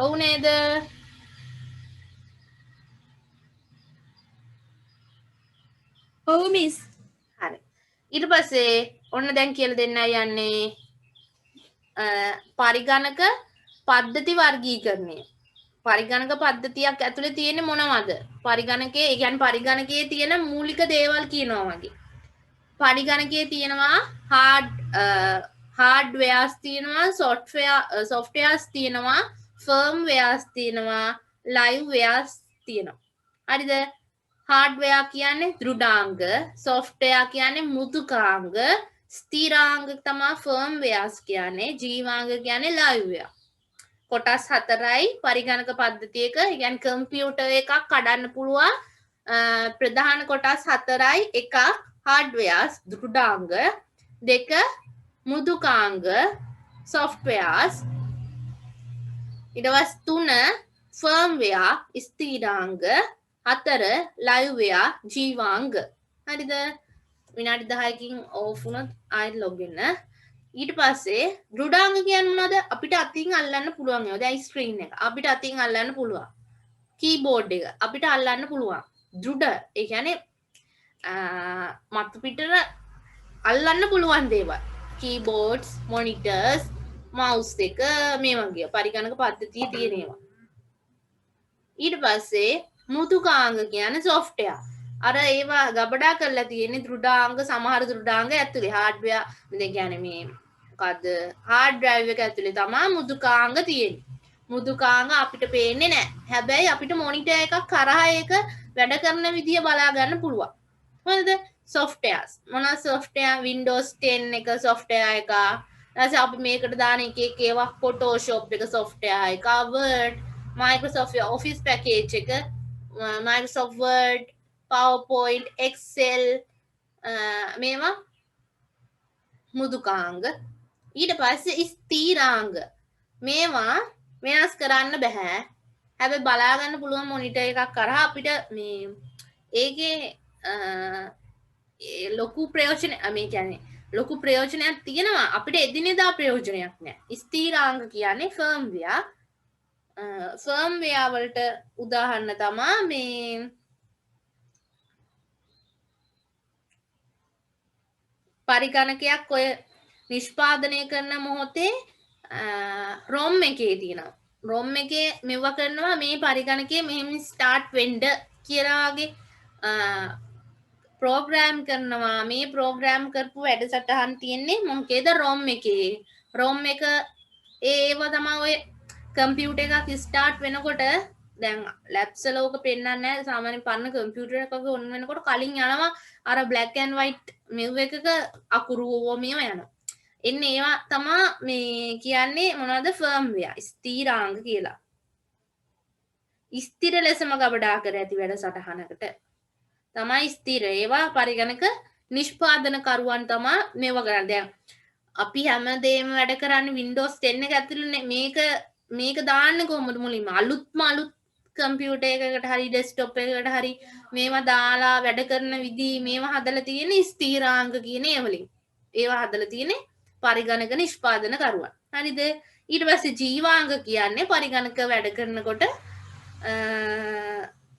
ඔව් නේද? ඔව් මිස්. හරි. ඊට පස්සේ ඔන්න දැන් කියලා දෙන්නයි යන්නේ පරිගණක පද්ධති වර්ගීකරණය. පරිගණක පද්ධතියක් ඇතුලේ තියෙන්නේ මොනවද? පරිගණකයේ ඒ කියන්නේ පරිගණකයේ තියෙන මූලික දේවල් කියනවා වගේ. පරිගණකයේ තියෙනවා hardwares තියෙනවා softwares තියෙනවා firmwares තියෙනවා livewares තියෙනවා. හරිද? hardware කියන්නේ දෘඩාංග, software කියන්නේ මෘදුකාංග, ස්ථිරාංග තමයි firmwares කියන්නේ, ජීවාංග කියන්නේ liveware. කොටස් 4යි පරිගණක පද්ධතියක. ඒ කියන්නේ කම්පියුටර් එකක් කඩන්න පුළුවන් ප්‍රධාන කොටස් 4යි. එකක් hardwares දෘඩාංග, දෙක මෘදුකාංග softwares, ඊට පස්සේ 3 firmware ස්ථිරාංග, 4 liveware ජීවාංග. හරිද? විනාඩි 10කින් ඕෆ් වුණොත් ආයෙත් ලොග් වෙන්න. ඊට පස්සේ දෘඩාංග කියන්නේ මොනවද? අපිට අතින් අල්ලන්න පුළුවන් ඒවා. දැන් ස්ක්‍රීන් එක අපිට අතින් අල්ලන්න පුළුවන්. කීබෝඩ් එක අපිට අල්ලන්න පුළුවන්. දෘඩ ඒ කියන්නේ මතු පිටට අල්ලන්න පුළුවන් දේවල්. කීබෝඩ්ස්, මොනිටර්ස්, මවුස් එක මේ වගේ පරිගණක පද්ධතිය තියෙන ඒවා. ඊට පස්සේ මෘදුකාංග කියන්නේ software. අර ඒවා ගබඩා කරලා තියෙන්නේ දෘඩාංග සමහර දෘඩාංග ඇතුලේ hardware මේ කියන්නේ මේ මොකද්ද hard drive එක ඇතුලේ තමයි මෘදුකාංග තියෙන්නේ. මෘදුකාංග අපිට පේන්නේ නැහැ. හැබැයි අපිට මොනිටර් එකක් කරහා ඒක වැඩ කරන විදිය බලා ගන්න පුළුවන්. හරිද? softwares. මොනවා software Windows 10 එක software එක. ඊට අපි මේකට දාන එක ඒවා Photoshop එක software එක, Word, Microsoft Office package එක, Microsoft Word, PowerPoint, Excel මේවා මෘදුකාංග. ඊට පස්සේ ස්ථීරාංග. මේවා වෙනස් කරන්න බෑ. හැබැයි බලා ගන්න පුළුවන් මොනිටර් එකක් කරා අපිට මේ ඒකේ ලොකු ප්‍රයෝජන මේ කියන්නේ ලොකු ප්‍රයෝජනයක් තියෙනවා අපිට එදිනෙදා ප්‍රයෝජනයක් නැහැ. ස්ථීරාංග කියන්නේ ෆර්ම්වෙයාර්. ෆර්ම්වෙයාර් වලට උදාහරණ තමයි මේ පරිගණකයක් ඔය නිෂ්පාදනය කරන මොහොතේ ROM එකේ තියෙනවා. ROM එකේ මෙව කරනවා මේ පරිගණකයේ මෙහෙම ස්ටාර්ට් වෙන්න කියලා වගේ ප්‍රෝග්‍රෑම් කරනවා. මේ ප්‍රෝග්‍රෑම් කරපු වැඩසටහන් තියෙන්නේ මොකේද ROM එකේ. ROM එක ඒව තමයි ඔය කම්පියුටර් එකක් ස්ටාර්ට් වෙනකොට දැන් ලැබ්ස් වල ඕක පෙන්නන්නේ නැහැ. සාමාන්‍යයෙන් පරණ කම්පියුටර් එකක ඔන් වෙනකොට කලින් යනවා අර black and white මෙව් එකක අකුරු මේව යනවා. එන්නේ ඒවා තමා මේ කියන්නේ මොනවද ෆර්ම්වෙයාර් ස්ථීරාංග කියලා. ස්ථිර ලෙසම ගබඩා කර ඇති වැඩසටහනකට තමයි ස්ථිර. ඒවා පරිගණක නිෂ්පාදනකරුවන් තමා මේව කරන්නේ. දැන් අපි හැමදේම වැඩ කරන්නේ Windows 10 එක ඇතුළේ මේක දාන්න කොහොමද මුලින්ම අලුත් කම්පියුටර් එකකට හරි ඩෙස්ක්ටොප් එකකට හරි මේවා දාලා වැඩ කරන විදි මේවා හදලා තියෙන්නේ ස්ථීරාංග කියන ඒවලින්. ඒවා හදලා තියෙන්නේ පරිගණක නිෂ්පාදන කරුවන්. හරිද? ඊට පස්සේ ජීවාංග කියන්නේ පරිගණක වැඩ කරනකොට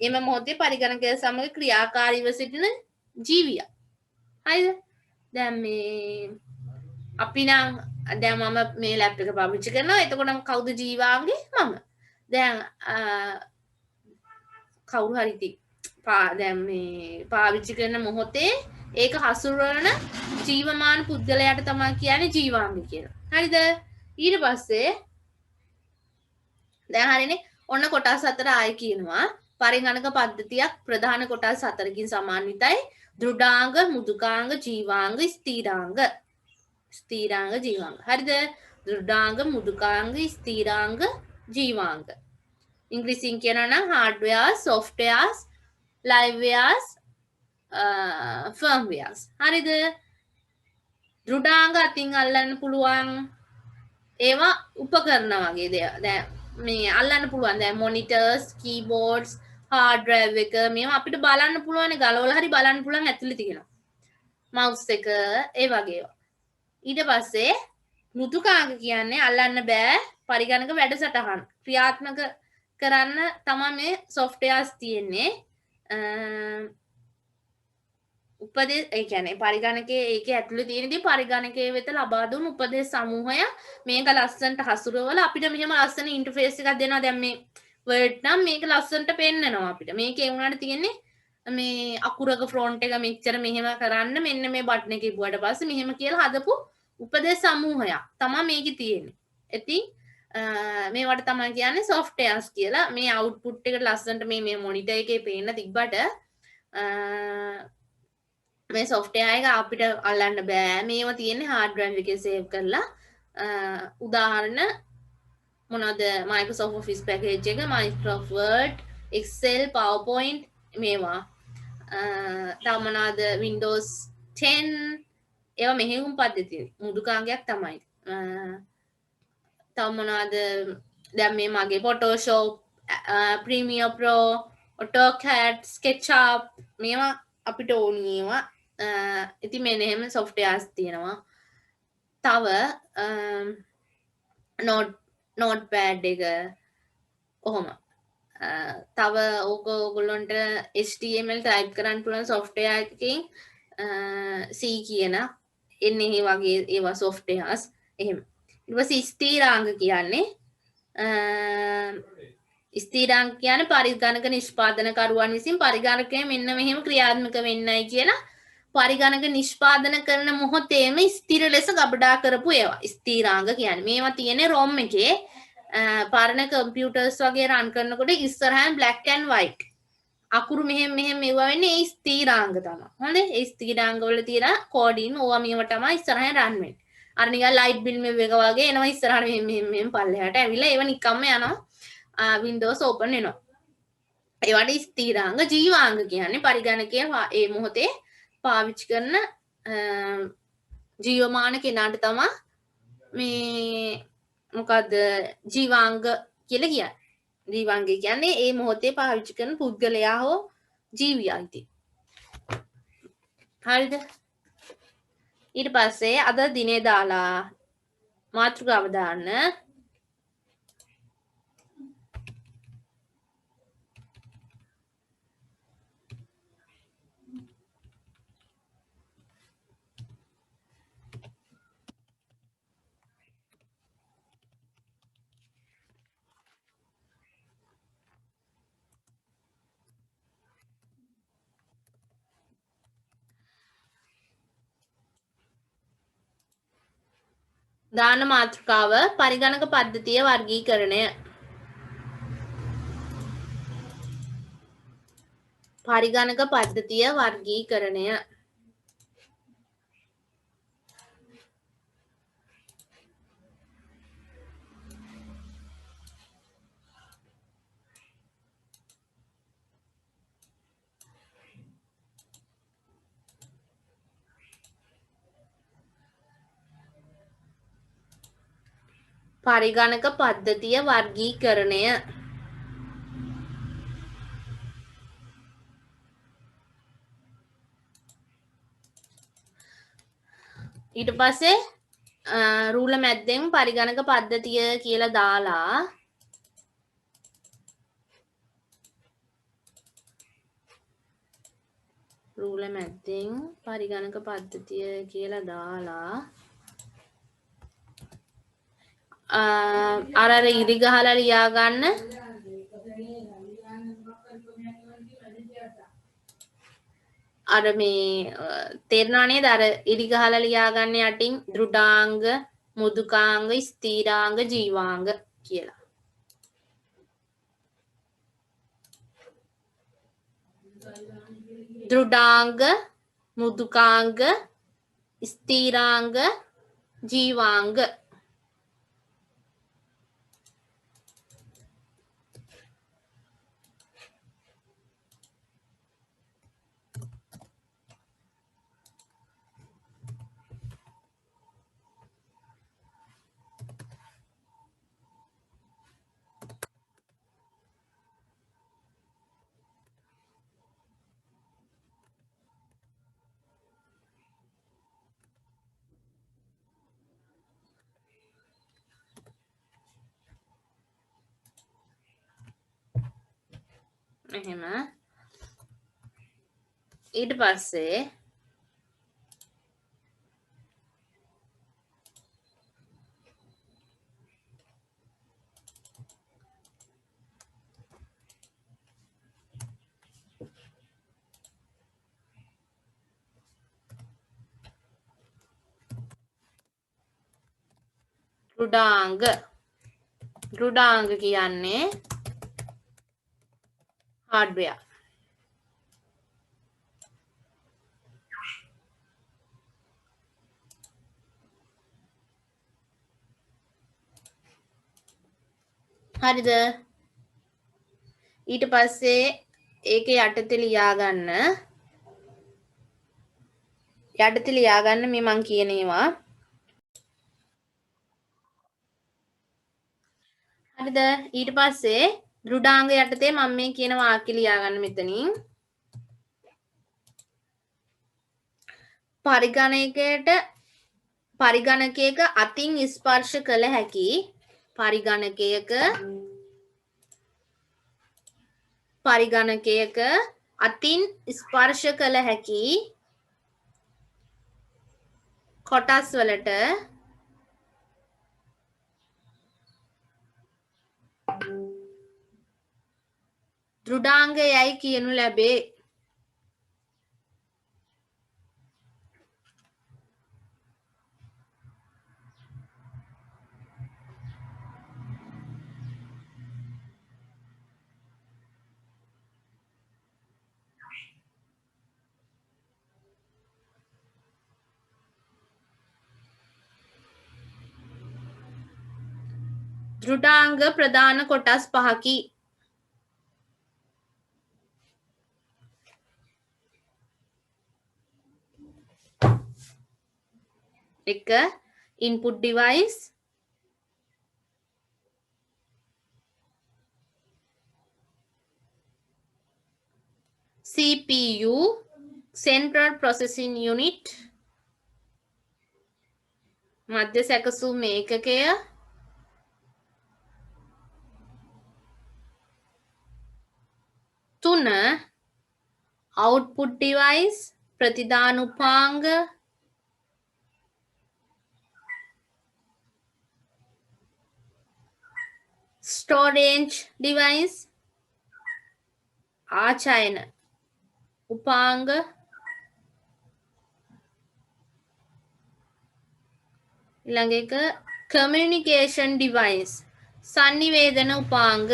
එම මොහොතේ පරිගණකය සමග ක්‍රියාකාරීව සිටින ජීවියා. හරිද? දැන් මේ අපි නම් දැන් මම මේ ලැප් එක පාවිච්චි කරනවා. එතකොට කවුද ජීවාංගේ? මම. දැන් කවුරු හරි ඉතින් දැන් මේ පාවිච්චි කරන මොහොතේ ඒක හසුරවන ජීවමාන පුද්ගලයාට තමයි කියන්නේ ජීවාංග කියලා. හරිද? ඊට පස්සේ දැන් හරිනේ ඔන්න කොටස් හතර ආයෙ කියනවා. පරිගණක පද්ධතියක් ප්‍රධාන කොටස් හතරකින් සමන්විතයි. දෘඩාංග, මෘදුකාංග, ජීවාංග, ස්ථීරාංග. ස්ථීරාංග, ජීවාංග. හරිද? දෘඩාංග, මෘදුකාංග, ස්ථීරාංග, ජීවාංග. ඉංග්‍රීසියෙන් කියනවා නම් hardware, software, liveware, firmware. හරිද? දෘඩාංග අතින් අල්ලන්න පුළුවන් ඒවා උපකරණ වගේ දේවල්. දැන් මේ අල්ලන්න පුළුවන්. දැන් monitors, keyboards, hard drive එක මේවා අපිට බලන්න පුළුවන්. ගලවලා හරි බලන්න පුළුවන් ඇතුලේ තියෙනවා. mouse එක ඒ වගේ ඒවා. ඊට පස්සේ මෘදුකාංග කියන්නේ අල්ලන්න බෑ පරිගණක වැඩසටහන් ක්‍රියාත්මක කරන්න තමයි මේ softwares තියෙන්නේ. උපදෙස් ඒ කියන්නේ පරිගණකයේ ඒකේ ඇතුළේ තියෙනදී පරිගණකයේ වෙත ලබා දුන් උපදෙස් සමූහය මේක ලස්සනට හසුරවලා අපිට මෙහෙම ලස්සන ඉන්ටර්ෆේස් එකක් දෙනවා. දැන් මේ Word නම් මේක ලස්සනට පෙන්නනවා අපිට. මේකේ උනාට තියෙන්නේ මේ අකුරක ෆ්‍රොන්ට් එක මෙච්චර මෙහෙම කරන්න මෙන්න මේ බටන් එක ඉබුවට පස්සේ මෙහෙම කියලා හදපු උපදෙස් සමූහයක් තමයි මේකේ තියෙන්නේ. ඉතින් මේවට තමයි කියන්නේ softwares කියලා. මේ output එකට ලස්සනට මේ monitor එකේ පේන්න තිබ්බට මේ software එක අපිට අල්ලන්න බෑ. මේවා තියෙන්නේ hard drive එකේ save කරලා. උදාහරණ මොනවද? Microsoft Office package එක, Microsoft Word, Excel, PowerPoint මේවා. තව මොනවද? Windows 10 ඒවා මෙහෙයුම් පද්ධතිය. මෘදුකාංගයක් තමයි. තව මොනවද? දැන් මේ මගේ Photoshop, Premiere Pro, AutoCAD, SketchUp මේවා අපිට ඕනි ඒවා. ඉතින් මෙන්න එහෙම softwares තියෙනවා. තව notepad එක කොහොම තව ඕගොල්ලන්ට HTML type කරන්න පුළුවන් software එකකින් C කියන එන්නේ වගේ ඒවා softwares එහෙම. ඊට පස්සේ ස්ථිරාංග කියන්නේ ස්ථිරාංක කියන්නේ පරිගණක නිෂ්පාදනකරුවන් විසින් පරිගණකය මෙන්න මෙහෙම ක්‍රියාත්මක වෙන්නයි කියලා පරිගණක නිෂ්පාදන කරන මොහොතේම ස්ථිර ලෙස ගබඩා කරපු ඒවා ස්ථිරාංග කියන්නේ. මේවා තියෙන්නේ ROM එකේ පරණ කම්පියුටර්ස් වගේ රන් කරනකොට ඉස්සරහින් black and white අකුරු මෙහෙම මෙව්වා වෙන්නේ ඒ ස්ථිරාංග තමයි. හොඳේ? ඒ ස්ථිරාංග වල තියෙන කෝඩින් ඕවා මේවා තමයි ඉස්සරහින් රන් වෙන්නේ. අර නිකන් ලයිට් බිල් එක වගේ එනවා ඉස්සරහට මෙහෙම පල්ලෙහාට ඇවිල්ලා ඒව නිකම්ම යනවා. Windows open වෙනවා. ඒවට ස්ථිරාංග ජීවාංග කියන්නේ පරිගණකයේ ඒ මොහොතේ පාවිච්චි කරන ජීවමාන කෙනාට තමයි මේ මොකද්ද ජීවාංග කියලා කියන්නේ. ජීවාංගය කියන්නේ ඒ මොහොතේ පාවිච්චි කරන පුද්ගලයා හෝ ජීවියා ඉතින්. හරිද? ඊට පස්සේ අද දිනේ දාලා මාතෘකාව දාන්න. දාන මාතෘකාව පරිගණක පද්ධතිය වර්ගීකරණය. පරිගණක පද්ධතිය වර්ගීකරණය. පරිගණක පද්ධතිය වර්ගීකරණය. ඊට පස්සේ රූල මැද්දෙන් පරිගණක පද්ධතිය කියලා දාලා රූල මැද්දෙන් පරිගණක පද්ධතිය කියලා දාලා අර ඉරි ගහලා ලියා ගන්න. අර මේ තේරෙනව නේද? අර ඉරි ගහලා ලියා ගන්න යටින් දෘඩාංග, මුදුකාංග, ස්ථීරාංග, ජීවාංග කියලා. දෘඩාංග, මුදුකාංග, ස්ථීරාංග, ජීවාංග. එහෙම ඊට පස්සේ දෘඩාංග කියන්නේ hardware. හරිද? ඊට පස්සේ ඒක යටතේ ලියා ගන්න. යටතේ ලියා ගන්න මේ මං කියන ඒවා. හරිද? ඊට පස්සේ දෘඩාංග යටතේ මම මේ කියන වාක්‍ය ලියා ගන්න මෙතනින්. පරිගණකයක අතින් ස්පර්ශ කළ හැකි පරිගණකයක අතින් ස්පර්ශ කළ හැකි කොටස් වලට දෘඩාංගයයි කියනු ලැබේ. දෘඩාංග ප්‍රධාන කොටස් පහකි. එක input device, CPU central processing unit මධ්‍ය සැකසුම් ඒකකය, තුන output device ප්‍රතිදාන උපාංග, storage device ආචයන උපාංග, ඊළඟ එක communication device sannivedana උපාංග.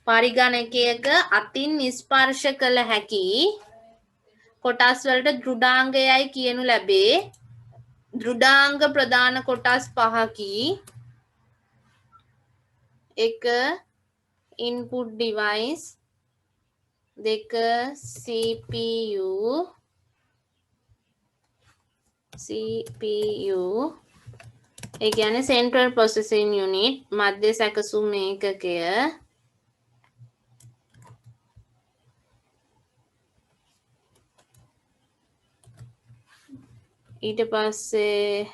පරිගණකයක අතින් ස්පර්ශ කළ හැකි කොටස් වලට දෘඩාංගයයි කියනු ලැබේ. දෘඩාංග ප්‍රධාන කොටස් පහකි. එක input device, දෙක CPU ඒ කියන්නේ central processing unit මධ්‍ය සැකසුම් ඒකකය, ඊට පස්සේ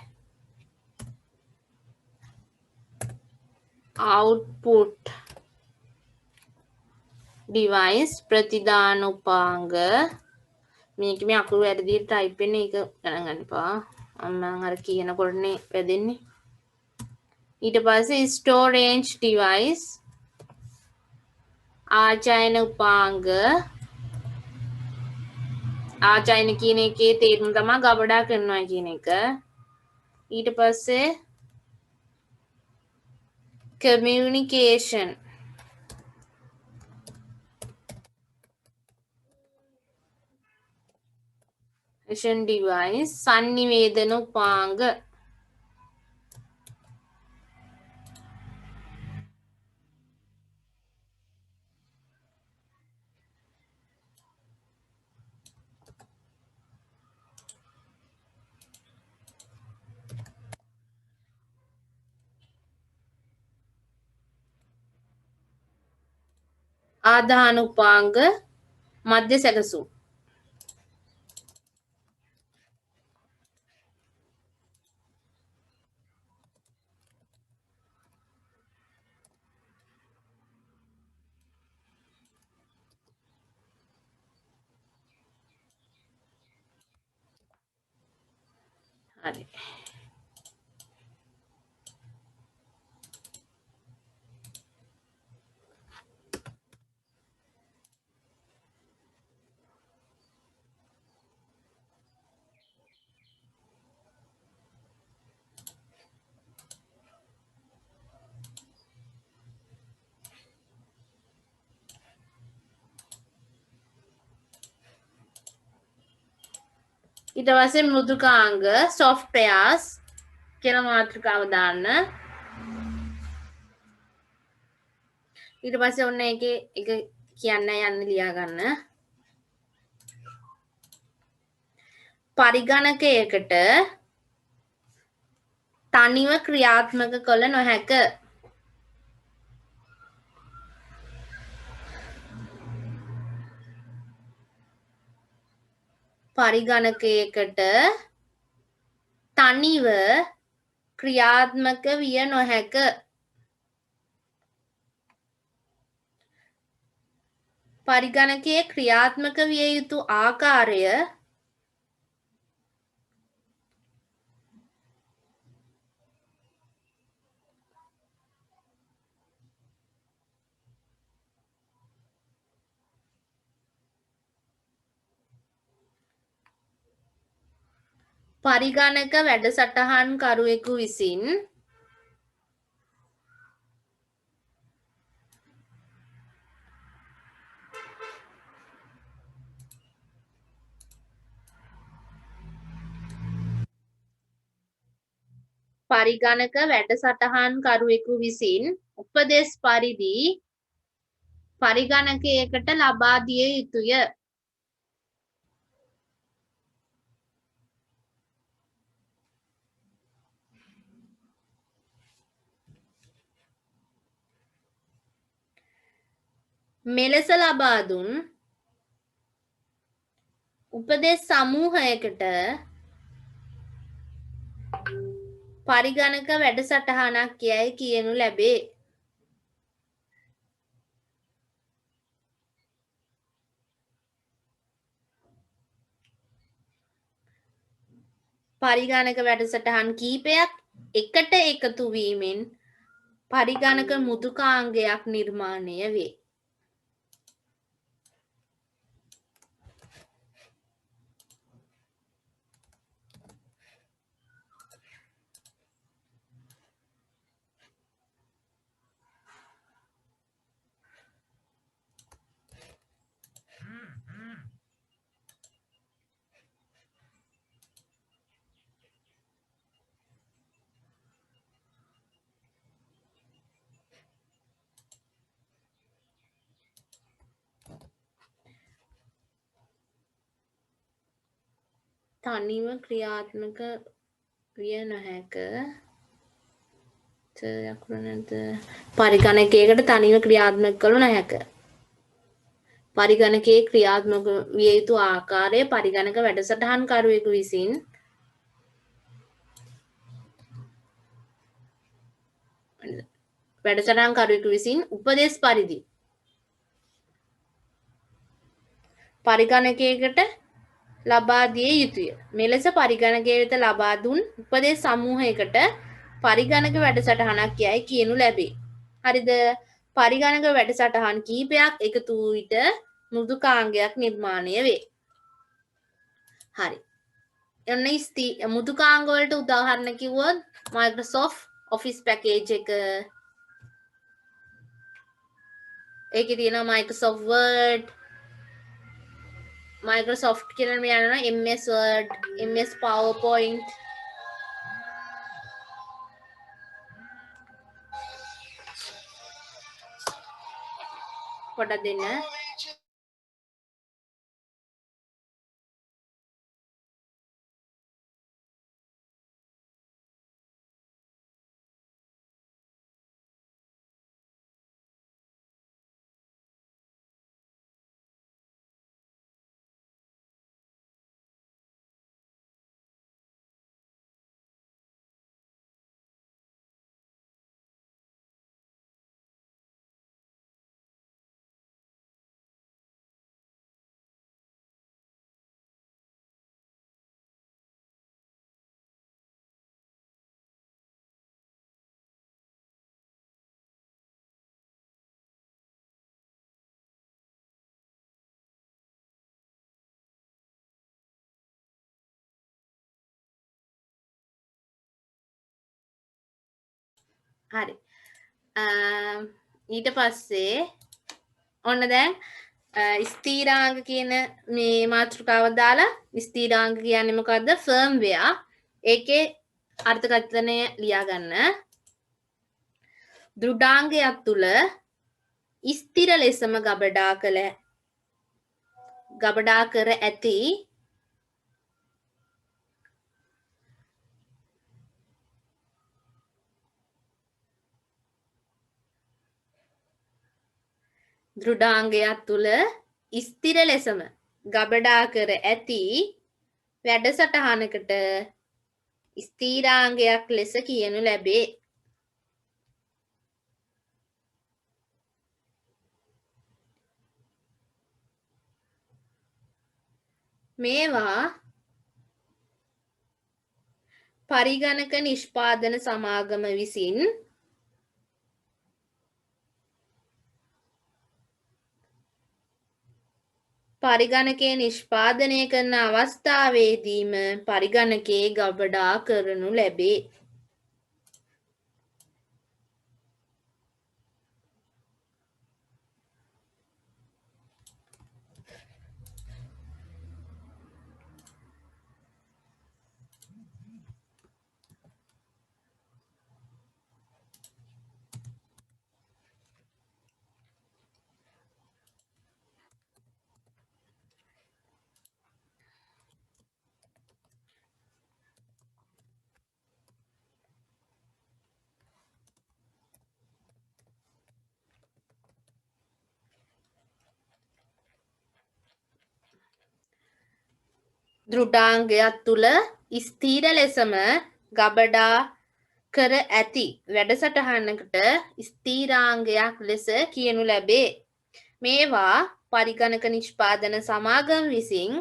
output device ප්‍රතිදාන උපාංග. මේක මේ අකුරු වැරදියට ටයිප් වෙන්නේ ඒක ගණන් ගන්න එපා. මම අර කියනකොටනේ වැදෙන්නේ. ඊට පස්සේ storage device ආචයන උපාංග. ආචයන කියන එකේ තේරුම තමයි ගබඩා කරනවා කියන එක. ඊට පස්සේ communication device sannivedana උපාංග. ආදාන උපාංග මධ්‍ය සැකසුම්. හරි. ඊට පස්සේ මෘදුකාංග softwares කියලා මාතෘකාව දාන්න. ඊට පස්සේ ඔන්න ඒකේ එක කියන්න යන්න ලියා ගන්න. පරිගණකයකට තනිව ක්‍රියාත්මක කළ නොහැක. පරිගණකයකට තනිව ක්‍රියාත්මක විය නොහැක. පරිගණකයේ ක්‍රියාත්මක විය යුතු ආකාරය පරිගණක වැඩසටහන් කරුවෙකු විසින් පරිගණක වැඩසටහන් කරුවෙකු විසින් උපදෙස් පරිදි පරිගණකයකට ලබා දිය යුතුය. මෙලෙස ලබා දුන් උපදෙස් සමූහයකට පරිගණක වැඩසටහනක් යැයි කියනු ලැබේ. පරිගණක වැඩසටහන් කීපයක් එකට එකතු වීමෙන් පරිගණක මෘදුකාංගයක් නිර්මාණය වේ. තනිව ක්‍රියාත්මක විය නොහැක. පරිගණකයකට තනිව ක්‍රියාත්මක කළ නොහැක. පරිගණකයේ ක්‍රියාත්මක විය යුතු ආකාරය පරිගණක වැඩසටහන් කරුවෙකු විසින් උපදෙස් පරිදි පරිගණකයකට ලබා දිය යුතුය. මෙලෙස පරිගණකය වෙත ලබා දුන් උපදෙස් සමූහයකට පරිගණක වැඩසටහනක් යැයි කියනු ලැබේ. හරිද? පරිගණක වැඩසටහන් කීපයක් එකතු වූ විට මෘදුකාංගයක් නිර්මාණය වේ. හරි. ඔන්න මෘදුකාංග වලට උදාහරණ කිව්වොත් Microsoft Office package එක, ඒකේ තියෙනවා Microsoft Word, Microsoft කියලා මේ යනවා MS Word, MS PowerPoint, පොඩක් දෙන්න. හරි. ඊට පස්සේ ඔන්න දැන් ස්ථීරාංග කියන මේ මාතෘකාව දාලා ස්ථීරාංග කියන්නේ මොකද්ද? ෆර්ම්වෙයා. ඒකේ අර්ථකථනය ලියා ගන්න. දෘඩාංගයක් තුල ස්ථිර ලෙසම ගබඩා කර ඇති දෘඩාංගයක් තුල ස්ථිර ලෙසම ගබඩා කර ඇති වැඩසටහනකට ස්ථීරාංගයක් ලෙස කියනු ලැබේ. මේවා පරිගණක නිෂ්පාදන සමාගම විසින් පරිගණකය නිෂ්පාදනය කරන අවස්ථාවේදීම පරිගණකයේ ගබඩා කරනු ලැබේ. දෘඩාංගයක් තුළ ස්ථීර ලෙසම ගබඩා කර ඇති වැඩසටහනකට ස්ථීරාංගයක් ලෙස කියනු ලැබේ. මේවා පරිගණක නිෂ්පාදන සමාගම විසින්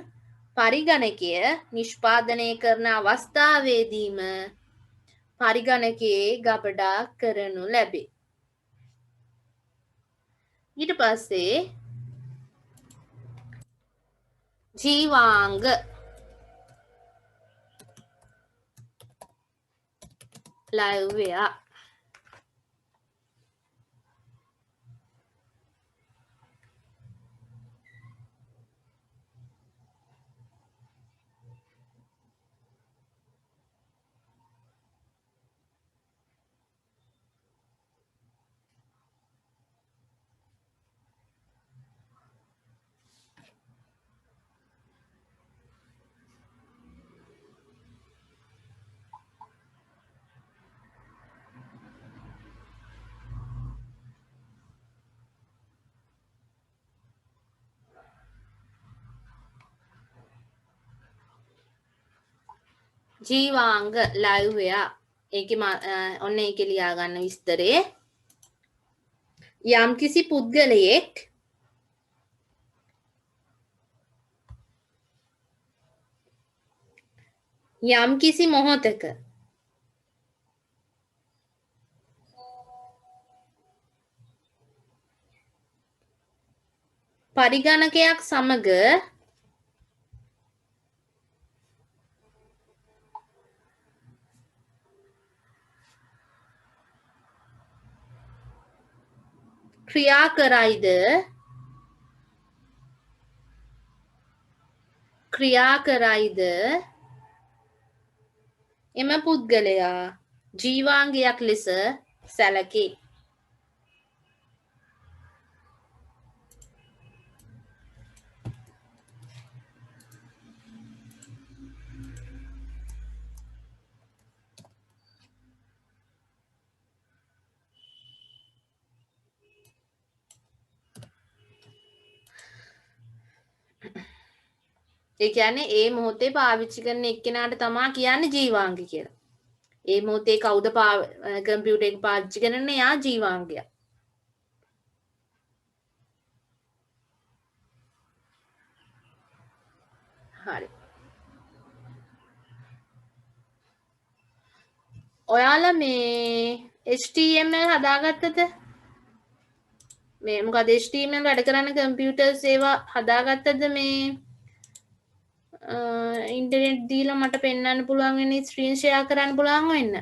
පරිගණකය නිෂ්පාදනය කරන අවස්ථාවේදීම පරිගණකයේ ගබඩා කරනු ලැබේ. ඊට පස්සේ ජීවාංග ලැබුවා. ජීවාංග ලැබුවා. ඒකේ ඔන්න ඒකේ ලියා ගන්න විස්තරේ. යම්කිසි පුද්ගලයෙක් යම්කිසි මොහොතක පරිගණකයක් සමග ක්‍රියා කරයිද එම පුද්ගලයා ජීවාංගයක් ලෙස සැලකේ. ඒ කියන්නේ ඒ මොහොතේ පාවිච්චි කරන එක්කෙනාට තමා කියන්නේ ජීවාංග කියලා. ඒ මොහොතේ කවුද කම්පියුටර් එක පාවිච්චි කරන්නේ? යා ජීවාංගයක්. හරි. ඔයාලා මේ HTML හදාගත්තද? මේ මොකද HTML වැඩ කරන කම්පියුටර්ස් ඒවා හදාගත්තද? මේ ඉන්ටර්නෙට් දීලා මට පෙන්වන්න පුළුවන් වෙන්නේ ස්ක්‍රීන් ෂෙයා කරන්න පුළුවන් වෙන්න.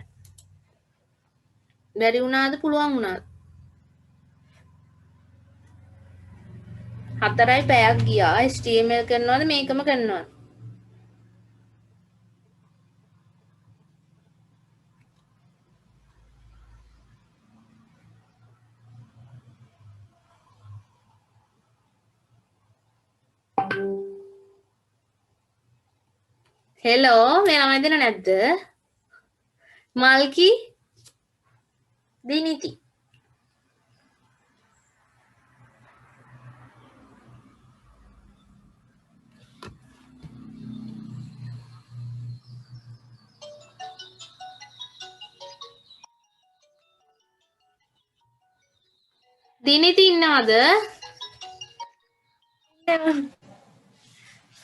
බැරි වුණාද පුළුවන් වුණාද? 4යි පැයක් ගියා. HTML කරනවද මේකම කරනවද? හෙලෝ මෙයා වැදෙන නැද්ද? මල්කි දිනිති දිනිති ඉන්නවද?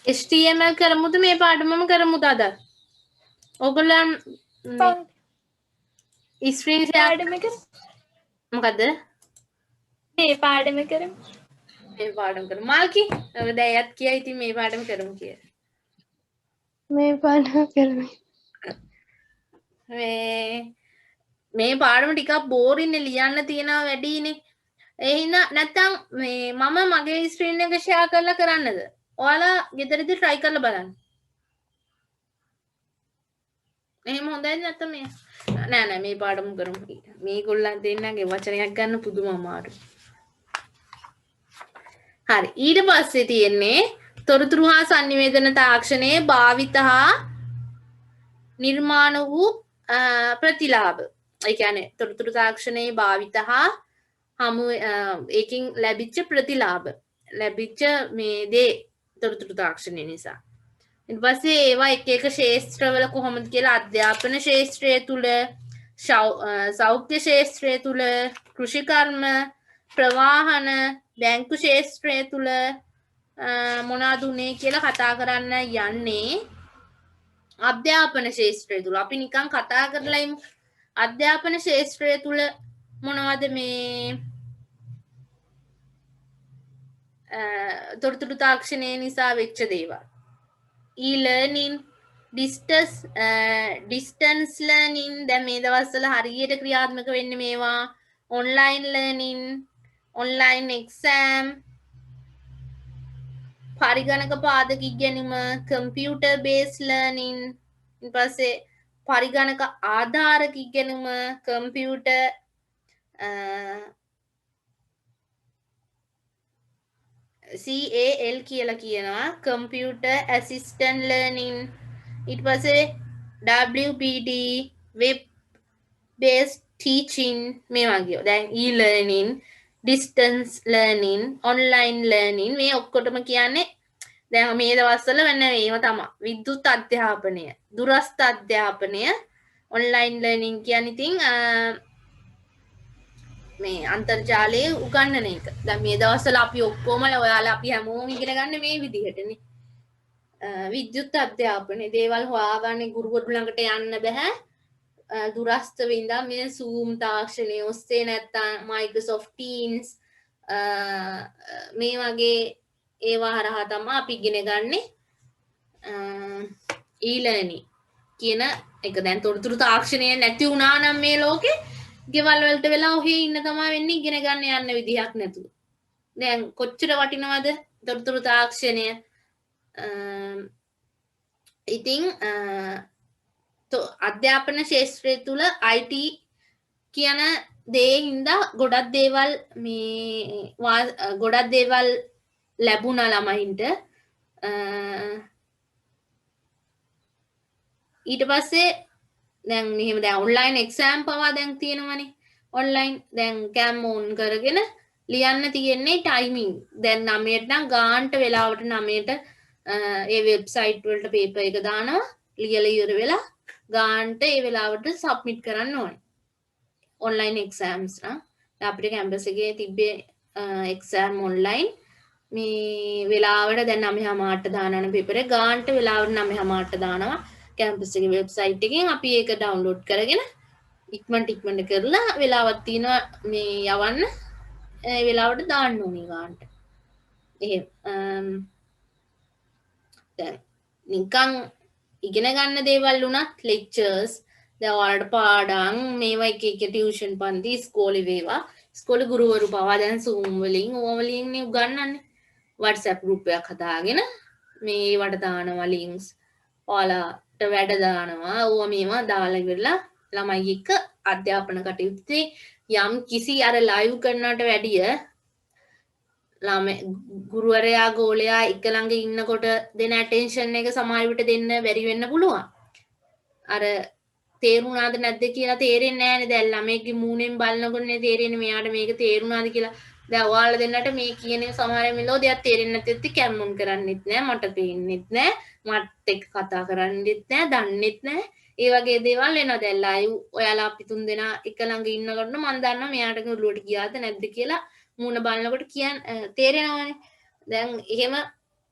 HTML කරමුද මේ පාඩමම කරමුද අද? ඔයගොල්ලන් ස්ක්‍රීන් ෂෙයා පාඩම කර මොකද? මේ පාඩම කරමු. මේ පාඩම් කරමු. මාල්කි දැන් එයත් කියයි ඉතින් මේ පාඩම කරමු කියලා. මේ පාඩම කරමු. මේ පාඩම ටිකක් බෝරින්නේ ලියන්න තියෙනවා වැඩිනේ. ඒ හින්දා නැත්තම් මම මගේ ස්ක්‍රීන් එක ෂෙයා කරලා කරන්නද? ඔයාලා ගෙදරදී try කරලා බලන්න. එහෙම හොඳයි නැත්තම් නෑ මේ පාඩම කරමු. මේගොල්ලන් දෙන්නගේ වචනයක් ගන්න පුදුම අමාරුයි. හරි ඊට පස්සේ තියෙන්නේ තොරතුරු හා sannivedana තාක්ෂණයේ භාවිත හා නිර්මාණ වූ ප්‍රතිලාභ. ඒ කියන්නේ තොරතුරු තාක්ෂණයේ භාවිත හා හමු ඒකින් ලැබිච්ච ප්‍රතිලාභ. ලැබිච්ච මේ දේ තොරතුරු තාක්ෂණය නිසා. ඊට පස්සේ ඒවා එක එක ශාස්ත්‍රවල කොහොමද කියලා අධ්‍යාපන ශාස්ත්‍රය තුල සෞඛ්‍ය ශාස්ත්‍රය තුල කෘෂිකර්ම ප්‍රවාහන බැංකු ශාස්ත්‍රය තුල මොනවද උනේ කියලා කතා කරන්න යන්නේ අධ්‍යාපන ශාස්ත්‍රය තුල. අපි නිකන් කතා කරලා ඉමු. අධ්‍යාපන ශාස්ත්‍රය තුල මොනවද මේ තොරතුරු තාක්ෂණය නිසා වෙච්ච දේවල්. e-learning distance learning දැන් මේ දවස්වල හරියට ක්‍රියාත්මක වෙන්නේ මේවා. online learning online exam පරිගණක පාදක ඉගෙනීම computer based learning ඊට පස්සේ පරිගණක ආධාරක ඉගෙනීම computer CAL කියලා කියනවා computer assistant learning ඊට පස්සේ WBD web based teaching මේ වගේ දැන් e-learning distance learning online learning මේ ඔක්කොටම කියන්නේ දැන් මේ දවස්වල වෙන ඒවා තමයි විද්‍යුත් අධ්‍යාපනය දුරස්ථ අධ්‍යාපනය online learning කියන්නේ ඉතින් මේ අන්තර්ජාලයේ උගන්වන එක. දැන් මේ දවස්වල අපි ඔක්කොම ඔයාලා අපි හැමෝම ඉගෙන ගන්න මේ විදිහටනේ. විද්‍යුත් අධ්‍යාපනයේ දේවල් හොයාගන්න ගුරුවරු ළඟට යන්න බෑ. දුරස්ත වින්දා මේ Zoom තාක්ෂණය ඔස්සේ නැත්තම් Microsoft Teams මේ වගේ ඒවා හරහා තමයි අපි ඉගෙන ගන්නේ e-learning කියන එක. දැන් තොරතුරු තාක්ෂණය නැති වුණා නම් මේ ලෝකේ ගෙවල් වලට වෙලා ඔහේ ඉන්න තමයි වෙන්නේ ඉගෙන ගන්න යන්න විදිහක් නැතුව. දැන් කොච්චර වටිනවද තොරතුරු තාක්ෂණය? ඉතින් අධ්‍යාපන ශාස්ත්‍රය තුල IT කියන දේ හින්දා ගොඩක් දේවල් ලැබුණා ළමයින්ට. ඊට පස්සේ දැන් මෙහෙම දැන් ඔන්ලයින් එක්සෑම් පවා දැන් තියෙනවනේ. ඔන්ලයින් දැන් කැම් ඕන් කරගෙන ලියන්න තියෙන්නේ ටයිමින්. දැන් 9ට නම් ගාන්ට වෙලාවට 9ට ඒ වෙබ්සයිට් වලට පේපර් එක දානවා. ලියලා ඉවර වෙලා ගාන්ට ඒ වෙලාවට සබ්මිට් කරන්න ඕනේ. ඔන්ලයින් එක්සෑම්ස් නම් අපිට කැම්පස් එකේ තිබ්බේ එක්සෑම් ඔන්ලයින් මේ වෙලාවට දැන් 9:00ට දානවනේ පේපර් එක ගාන්ට වෙලාවට 9:00ට දානවා. කැම්පස් එකේ වෙබ්සයිට් එකෙන් අපි ඒක ඩවුන්ලෝඩ් කරගෙන ඉක්මනට කරලා වෙලාවක් තියෙනවා මේ යවන්න ඒ වෙලාවට දාන්න ඕනේ ගානට. එහෙම දැන් නිකන් ඉගෙන ගන්න දේවල් උනත් ලෙක්චර්ස් දැන් ඔයාලට පාඩම් මේවා එක ටියුෂන් පන්ති ඉස්කෝලේ වේවා ඉස්කෝලේ ගුරුවරු පවා දැන් Zoom වලින් ඕවලින් නේ උගන්වන්නේ. WhatsApp group එකක් හදාගෙන මේ වට දානවා links ඔයාලා වැඩ දානවා ඕවා මේවා දාලා ඉවරලා ළමයි එක්ක අධ්‍යාපන කටයුත්තේ යම් කිසි අර ලයිව් කරනවට වැඩිය ළමයි ගුරුවරයා ගෝලයා එක ළඟ ඉන්නකොට දෙන ඇටෙන්ෂන් එක සමහර විට දෙන්න බැරි වෙන්න පුළුවන්. අර තේරුණාද නැද්ද කියලා තේරෙන්නේ නැහැනේ. දැන් ළමයිගේ මූණෙන් බලනකොටනේ තේරෙන්නේ මෙයාට මේක තේරුණාද කියලා. දැන් ඔයාලා දෙන්නට මේ කියන්නේ සමහර මෙලෝදියක් තේරෙන්නේ නැති කැම්මුන් කරන්නෙත් නෑ මට පේන්නෙත් නෑ මත් එක්ක කතා කරන්නෙත් නෑ දන්නෙත් නෑ ඒ වගේ දේවල් වෙනවා. දැන් ලයිව් ඔයාලා අපි තුන් දෙනා එක ළඟ ඉන්නකොට මම දන්නවා මෙයාට ඔළුවට ගියාද නැද්ද කියලා මූණ බලනකොට තේරෙනවානේ. දැන් එහෙම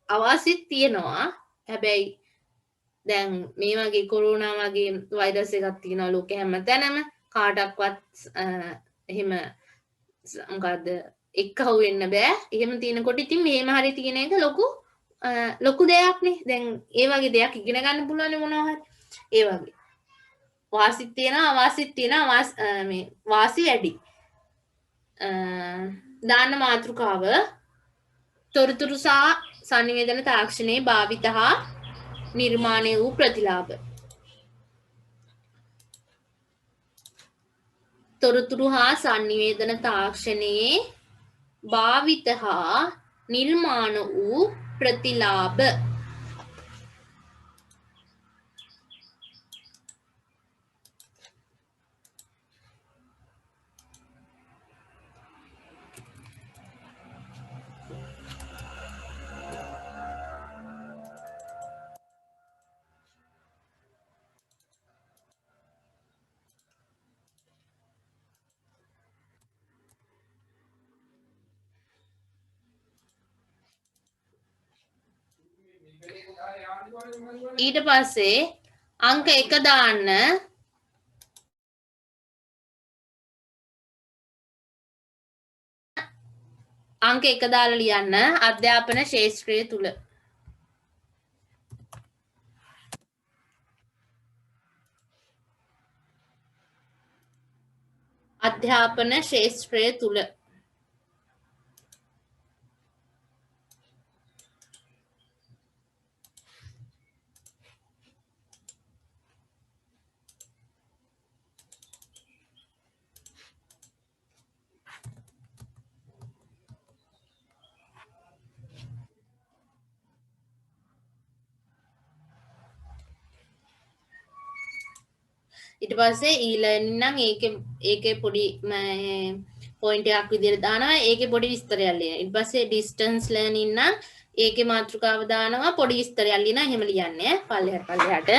අවාසිත් තියෙනවා. හැබැයි දැන් මේ වගේ කොරෝනා වගේ වෛරස් එකක් තියෙනවා ලෝකෙ හැමතැනම කාටවත් එහෙම මොකද්ද එක්කහුව වෙන්න බෑ. එහෙම තියෙනකොට ඉතින් මෙහෙම හරි තියෙන එක ලොකු දෙයක් නේ. දැන් ඒ වගේ දෙයක් ඉගෙන ගන්න පුළුවන් මොනවා හරි. ඒ වගේ. වාසිත් තියෙනවා අවාසිත් තියෙනවා මේ වාසි වැඩි. දාන්න මාතෘකාව තොරතුරු සහ sannivedana තාක්ෂණයේ භාවිත හා නිර්මාණය වූ ප්‍රතිලාභ. තොරතුරු හා sannivedana තාක්ෂණයේ භාවිත හා නිර්මාණ වූ ප්‍රතිලාභ. ඊට පස්සේ අංක 1 දාන්න අංක 1 දාලා ලියන්න අධ්‍යාපන ශාස්ත්‍රය තුල. අධ්‍යාපන ශාස්ත්‍රය තුල ඊට පස්සේ e-learning නම් ඒකේ පොඩි පොයින්ට් එකක් විදිහට දානවා. ඒකේ පොඩි විස්තරයක් ලියනවා. ඊට පස්සේ distance learning නම් ඒකේ මාතෘකාව දානවා. පොඩි විස්තරයක් ලියනවා. එහෙම ලියන්නේ පල්ලෙහාට.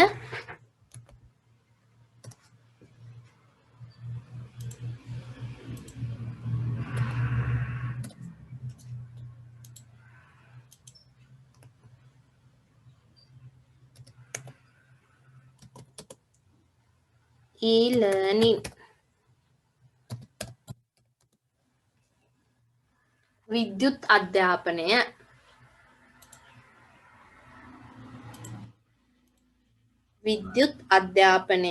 e-learning විද්‍යුත් අධ්‍යාපනය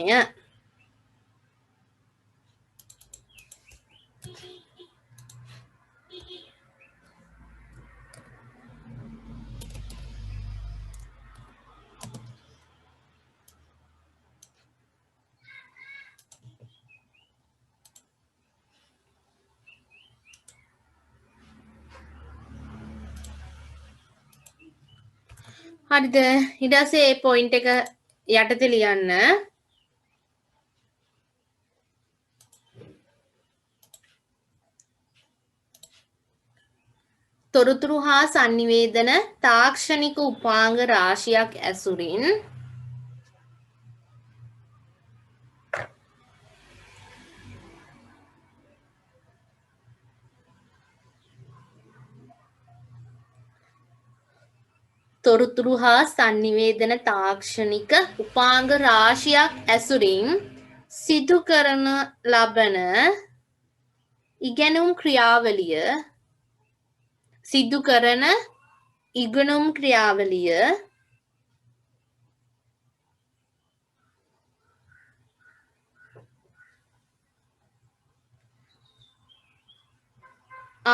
හරිද? ඊට පස්සේ මේ පොයින්ට් එක යටතේ ලියන්න තොරතුරු හා sannivedana තාක්ෂණික උපාංග රාශියක් ඇසුරින් තොරතුරු හා sannivedana තාක්ෂණික උපාංග රාශියක් ඇසුරින් සිදු කරන ලබන ඉගෙනුම් ක්‍රියාවලිය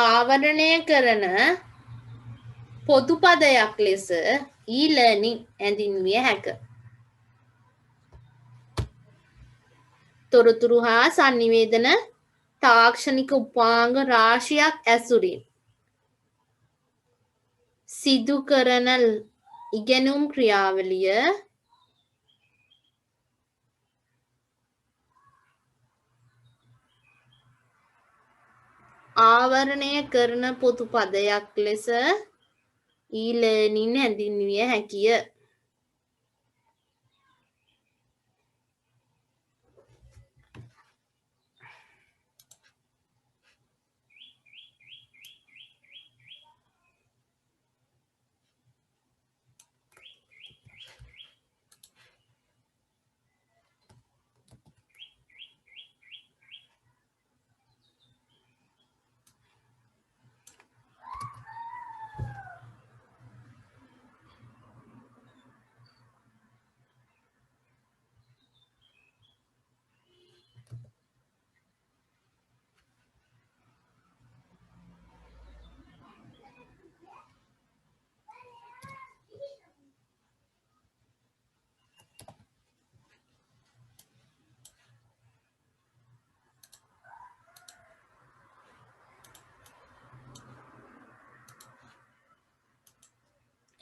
ආවරණය කරන පොදු පදයක් ලෙස e-learning හැඳින්විය හැක. තොරතුරු හා sannivedana තාක්ෂණික උපාංග රාශියක් ඇසුරින් සිදු කරන ඉගෙනුම් ක්‍රියාවලිය ආවරණය කරන පොදු පදයක් ලෙස e-learning හැඳින්විය හැකිය.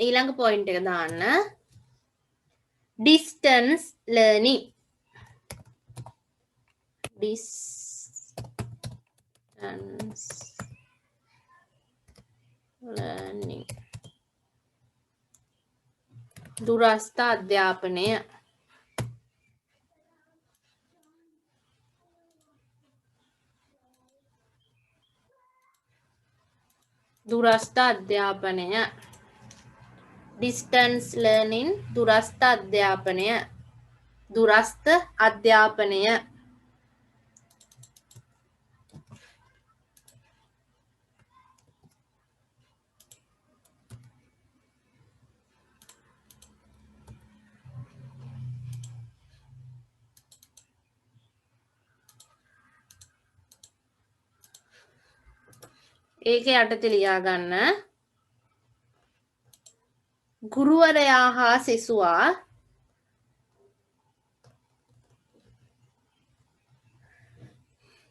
ඊළඟ පොයින්ට් එක දාන්න. distance learning. distance learning. දුරස්ථ අධ්‍යාපනය. දුරස්ථ අධ්‍යාපනය. distance learning දුරස්ථ අධ්‍යාපනය. දුරස්ථ අධ්‍යාපනය. ඒක යටතේ ලියා ගන්න. ගුරුවරයා හා සිසුවා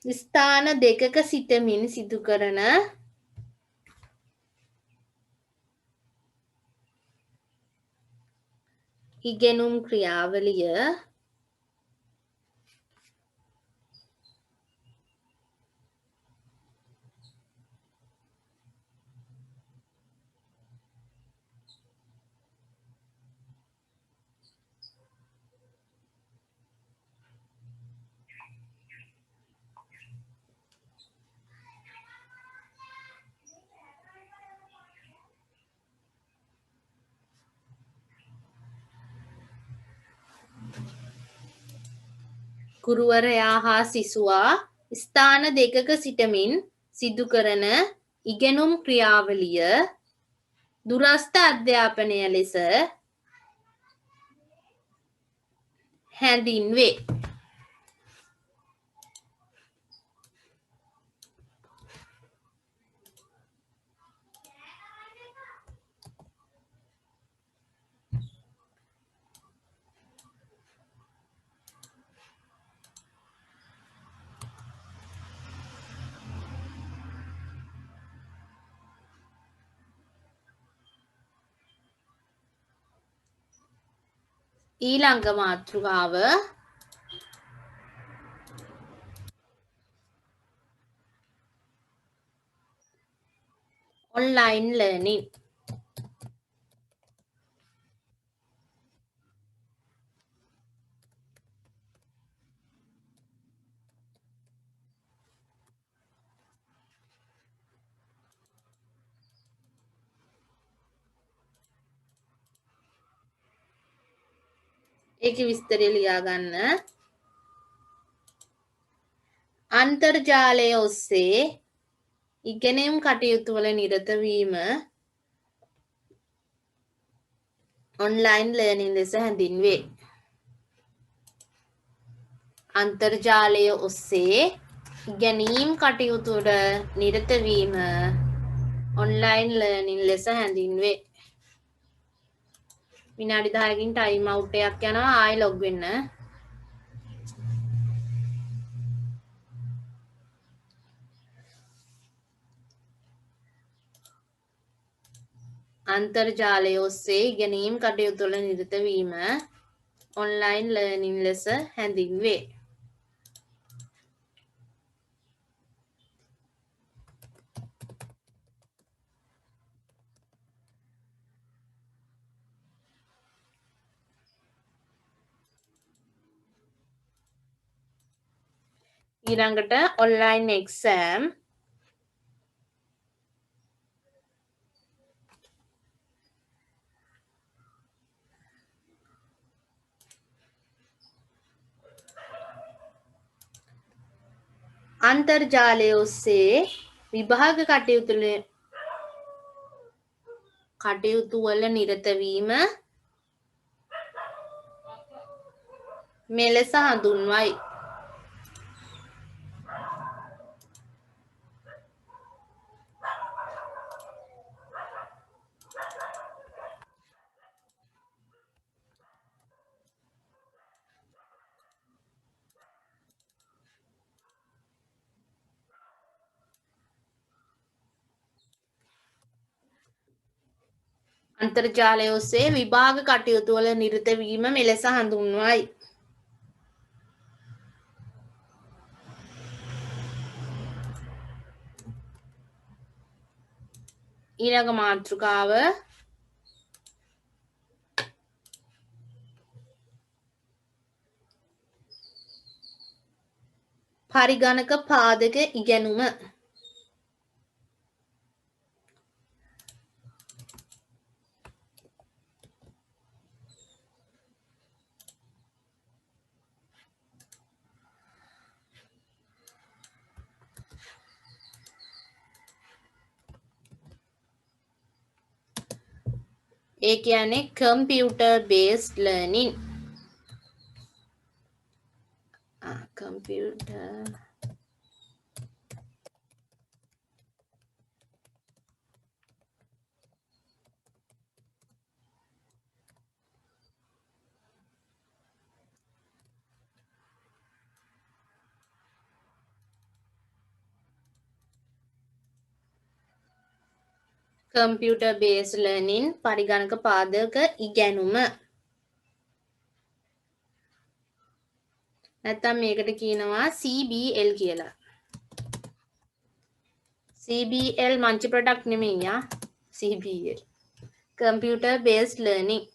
ස්ථාන දෙකක සිටමින් සිදු කරන ඉගෙනුම් ක්‍රියාවලිය ගුරුවරයා හා සිසුවා ස්ථාන දෙකක සිටමින් සිදු කරන ඉගෙනුම් ක්‍රියාවලිය දුරස්ථ අධ්‍යාපනය ලෙස හැඳින්වේ. ඊළඟ මාතෘකාව online learning. ඒකේ විස්තරය ලියා ගන්න. අන්තර්ජාලය ඔස්සේ ඉගෙනීම් කටයුතු වල නිරත වීම online learning ලෙස හැඳින්වේ. අන්තර්ජාලය ඔස්සේ ඉගෙනීම් කටයුතු වල නිරත වීම online learning ලෙස හැඳින්වේ. විනාඩි 10කින් ටයිම් අවුට් එකක් යනවා. ආයෙ ලොග් වෙන්න. අන්තර්ජාලය ඔස්සේ ඉගෙනීම් කටයුතු වල නිරත වීම online learning ලෙස හැඳින්වේ. ඊළඟට online exam. අන්තර්ජාලය ඔස්සේ විභාග කටයුතු වල නිරත වීම මෙලෙස හඳුන්වයි. අන්තර්ජාලය ඔස්සේ විභාග කටයුතු වල නිරත වීම මෙලෙස හඳුන්වයි. ඊළඟ මාතෘකාව පරිගණක පාදක ඉගෙනුම. ඒ කියන්නේ computer based learning. computer computer based learning පරිගණක පාදක ඉගෙනුම. නැත්තම් මේකට කියනවා CBL කියලා. CBL මංච ප්‍රොඩක්ට් නෙමෙයි යා. CBL computer based learning.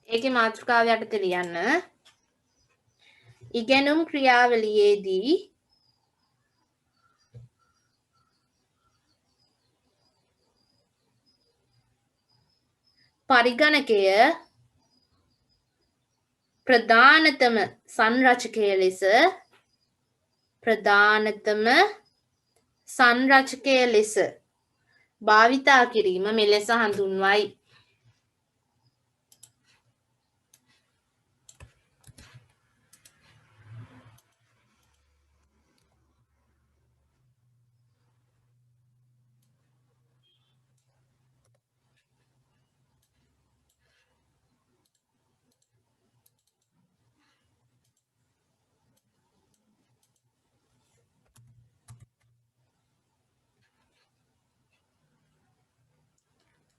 ඒකේ මාතෘකාව යටතේ ලියන්න. ඉගෙනුම් ක්‍රියාවලියේදී පරිගණකය ප්‍රධානතම සංරචකය ලෙස භාවිතා කිරීම මෙලෙස හඳුන්වයි.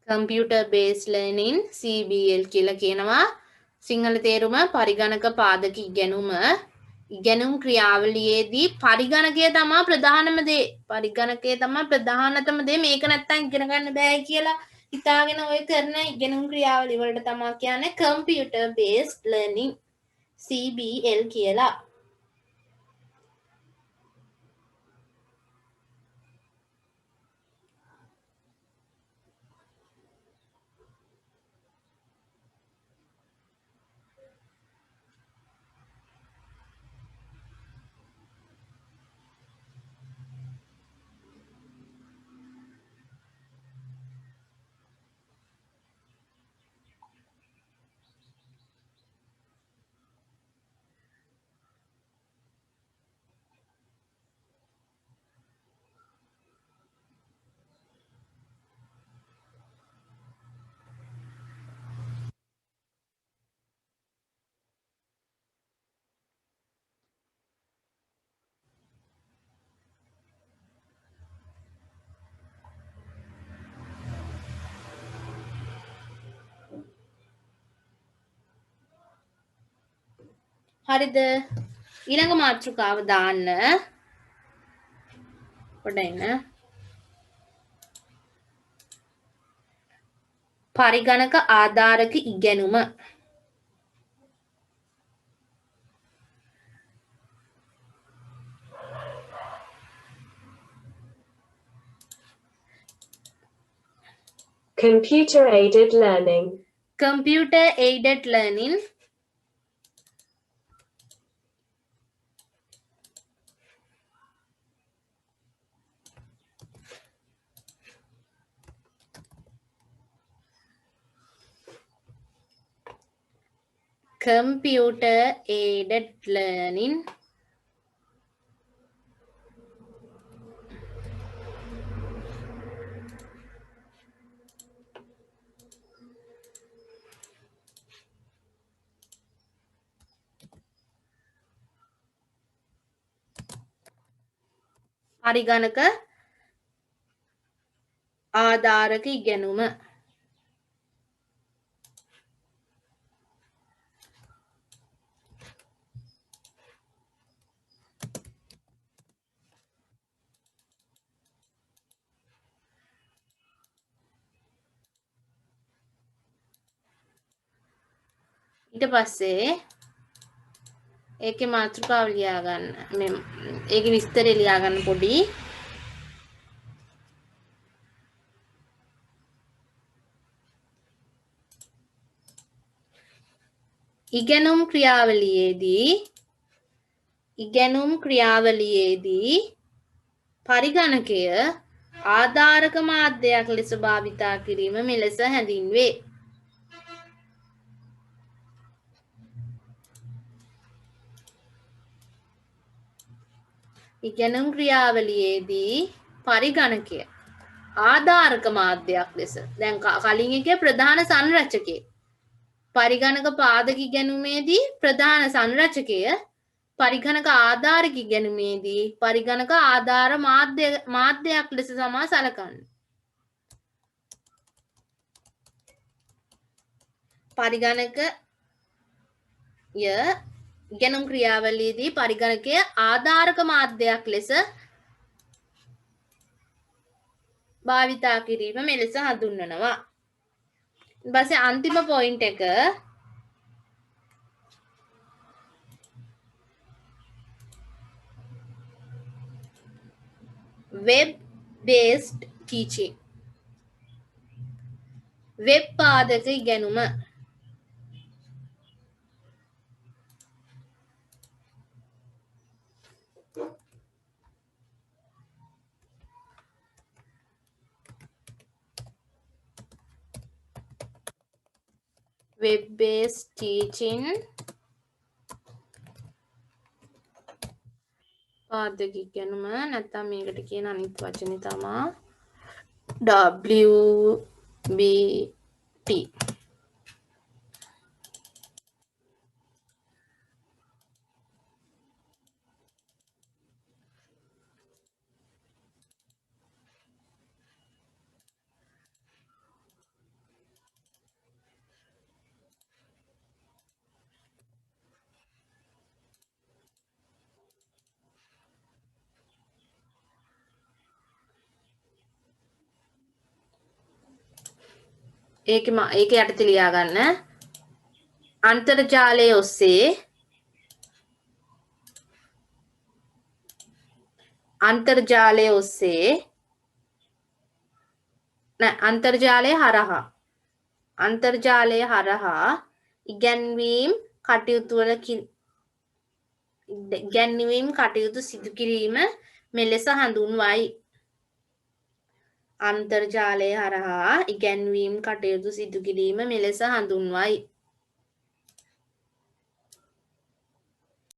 computer based learning CBL කියලා කියනවා. සිංහල තේරුම පරිගණක පාදක ඉගෙනුම. ඉගෙනුම් ක්‍රියාවලියේදී පරිගණකය තමයි ප්‍රධානම දේ. පරිගණකය තමයි ප්‍රධානතම දේ. මේක නැත්තම් ඉගෙන ගන්න බෑ කියලා හිතාගෙන ඔය කරන ඉගෙනුම් ක්‍රියාවලිය වලට තමයි කියන්නේ computer based learning CBL කියලා. හරිද? ඊළඟ මාතෘකාව දාන්න. පොඩ එන්න. පරිගණක ආධාරක ඉගෙනුම. Computer aided learning. computer aided learning computer aided learning පරිගණක ආධාරක ඉගෙනුම. ඊට පස්සේ ඒකේ මාතෘකාව ලියා ගන්න. මේ ඒකේ විස්තරය ලියා ගන්න පොඩි. ඉගෙනුම් ක්‍රියාවලියේදී පරිගණකය ආධාරක මාධ්‍යයක් ලෙස භාවිතා කිරීම මෙලෙස හැඳින්වේ. ඉගෙනුම් ක්‍රියාවලියේදී පරිගණකය ආධාරක මාධ්‍යයක් ලෙස. දැන් කලින් එකේ ප්‍රධාන සංරචකය. පරිගණක පාදක ඉගෙනුමේදී ප්‍රධාන සංරචකය, පරිගණක ආධාරක ඉගෙනුමේදී පරිගණක ආධාර මාධ්‍යයක් ලෙස සමා සලකන්නේ. පරිගණකය ඉගෙනුම් ක්‍රියාවලියේදී පරිගණකය ආධාරක මාධ්‍යයක් ලෙස භාවිතා කිරීම මෙලෙස හඳුන්වනවා. ඊට පස්සේ අන්තිම පොයින්ට් එක web based teaching. වෙබ් පාදක ඉගෙනුම. web based teaching පාදක ඉගෙනුම නැත්නම් මේකට කියන අනිත් වචනේ තමයි WBT. ඒක යටතේ ලියා ගන්න. අන්තර්ජාලයේ ඔස්සේ අන්තර්ජාලය හරහා ඉගැන්වීම් කටයුතු සිදු කිරීම මෙලෙස හඳුන්වයි. අන්තර්ජාලය හරහා ඉගැන්වීම් කටයුතු සිදු කිරීම මෙලෙස හඳුන්වයි.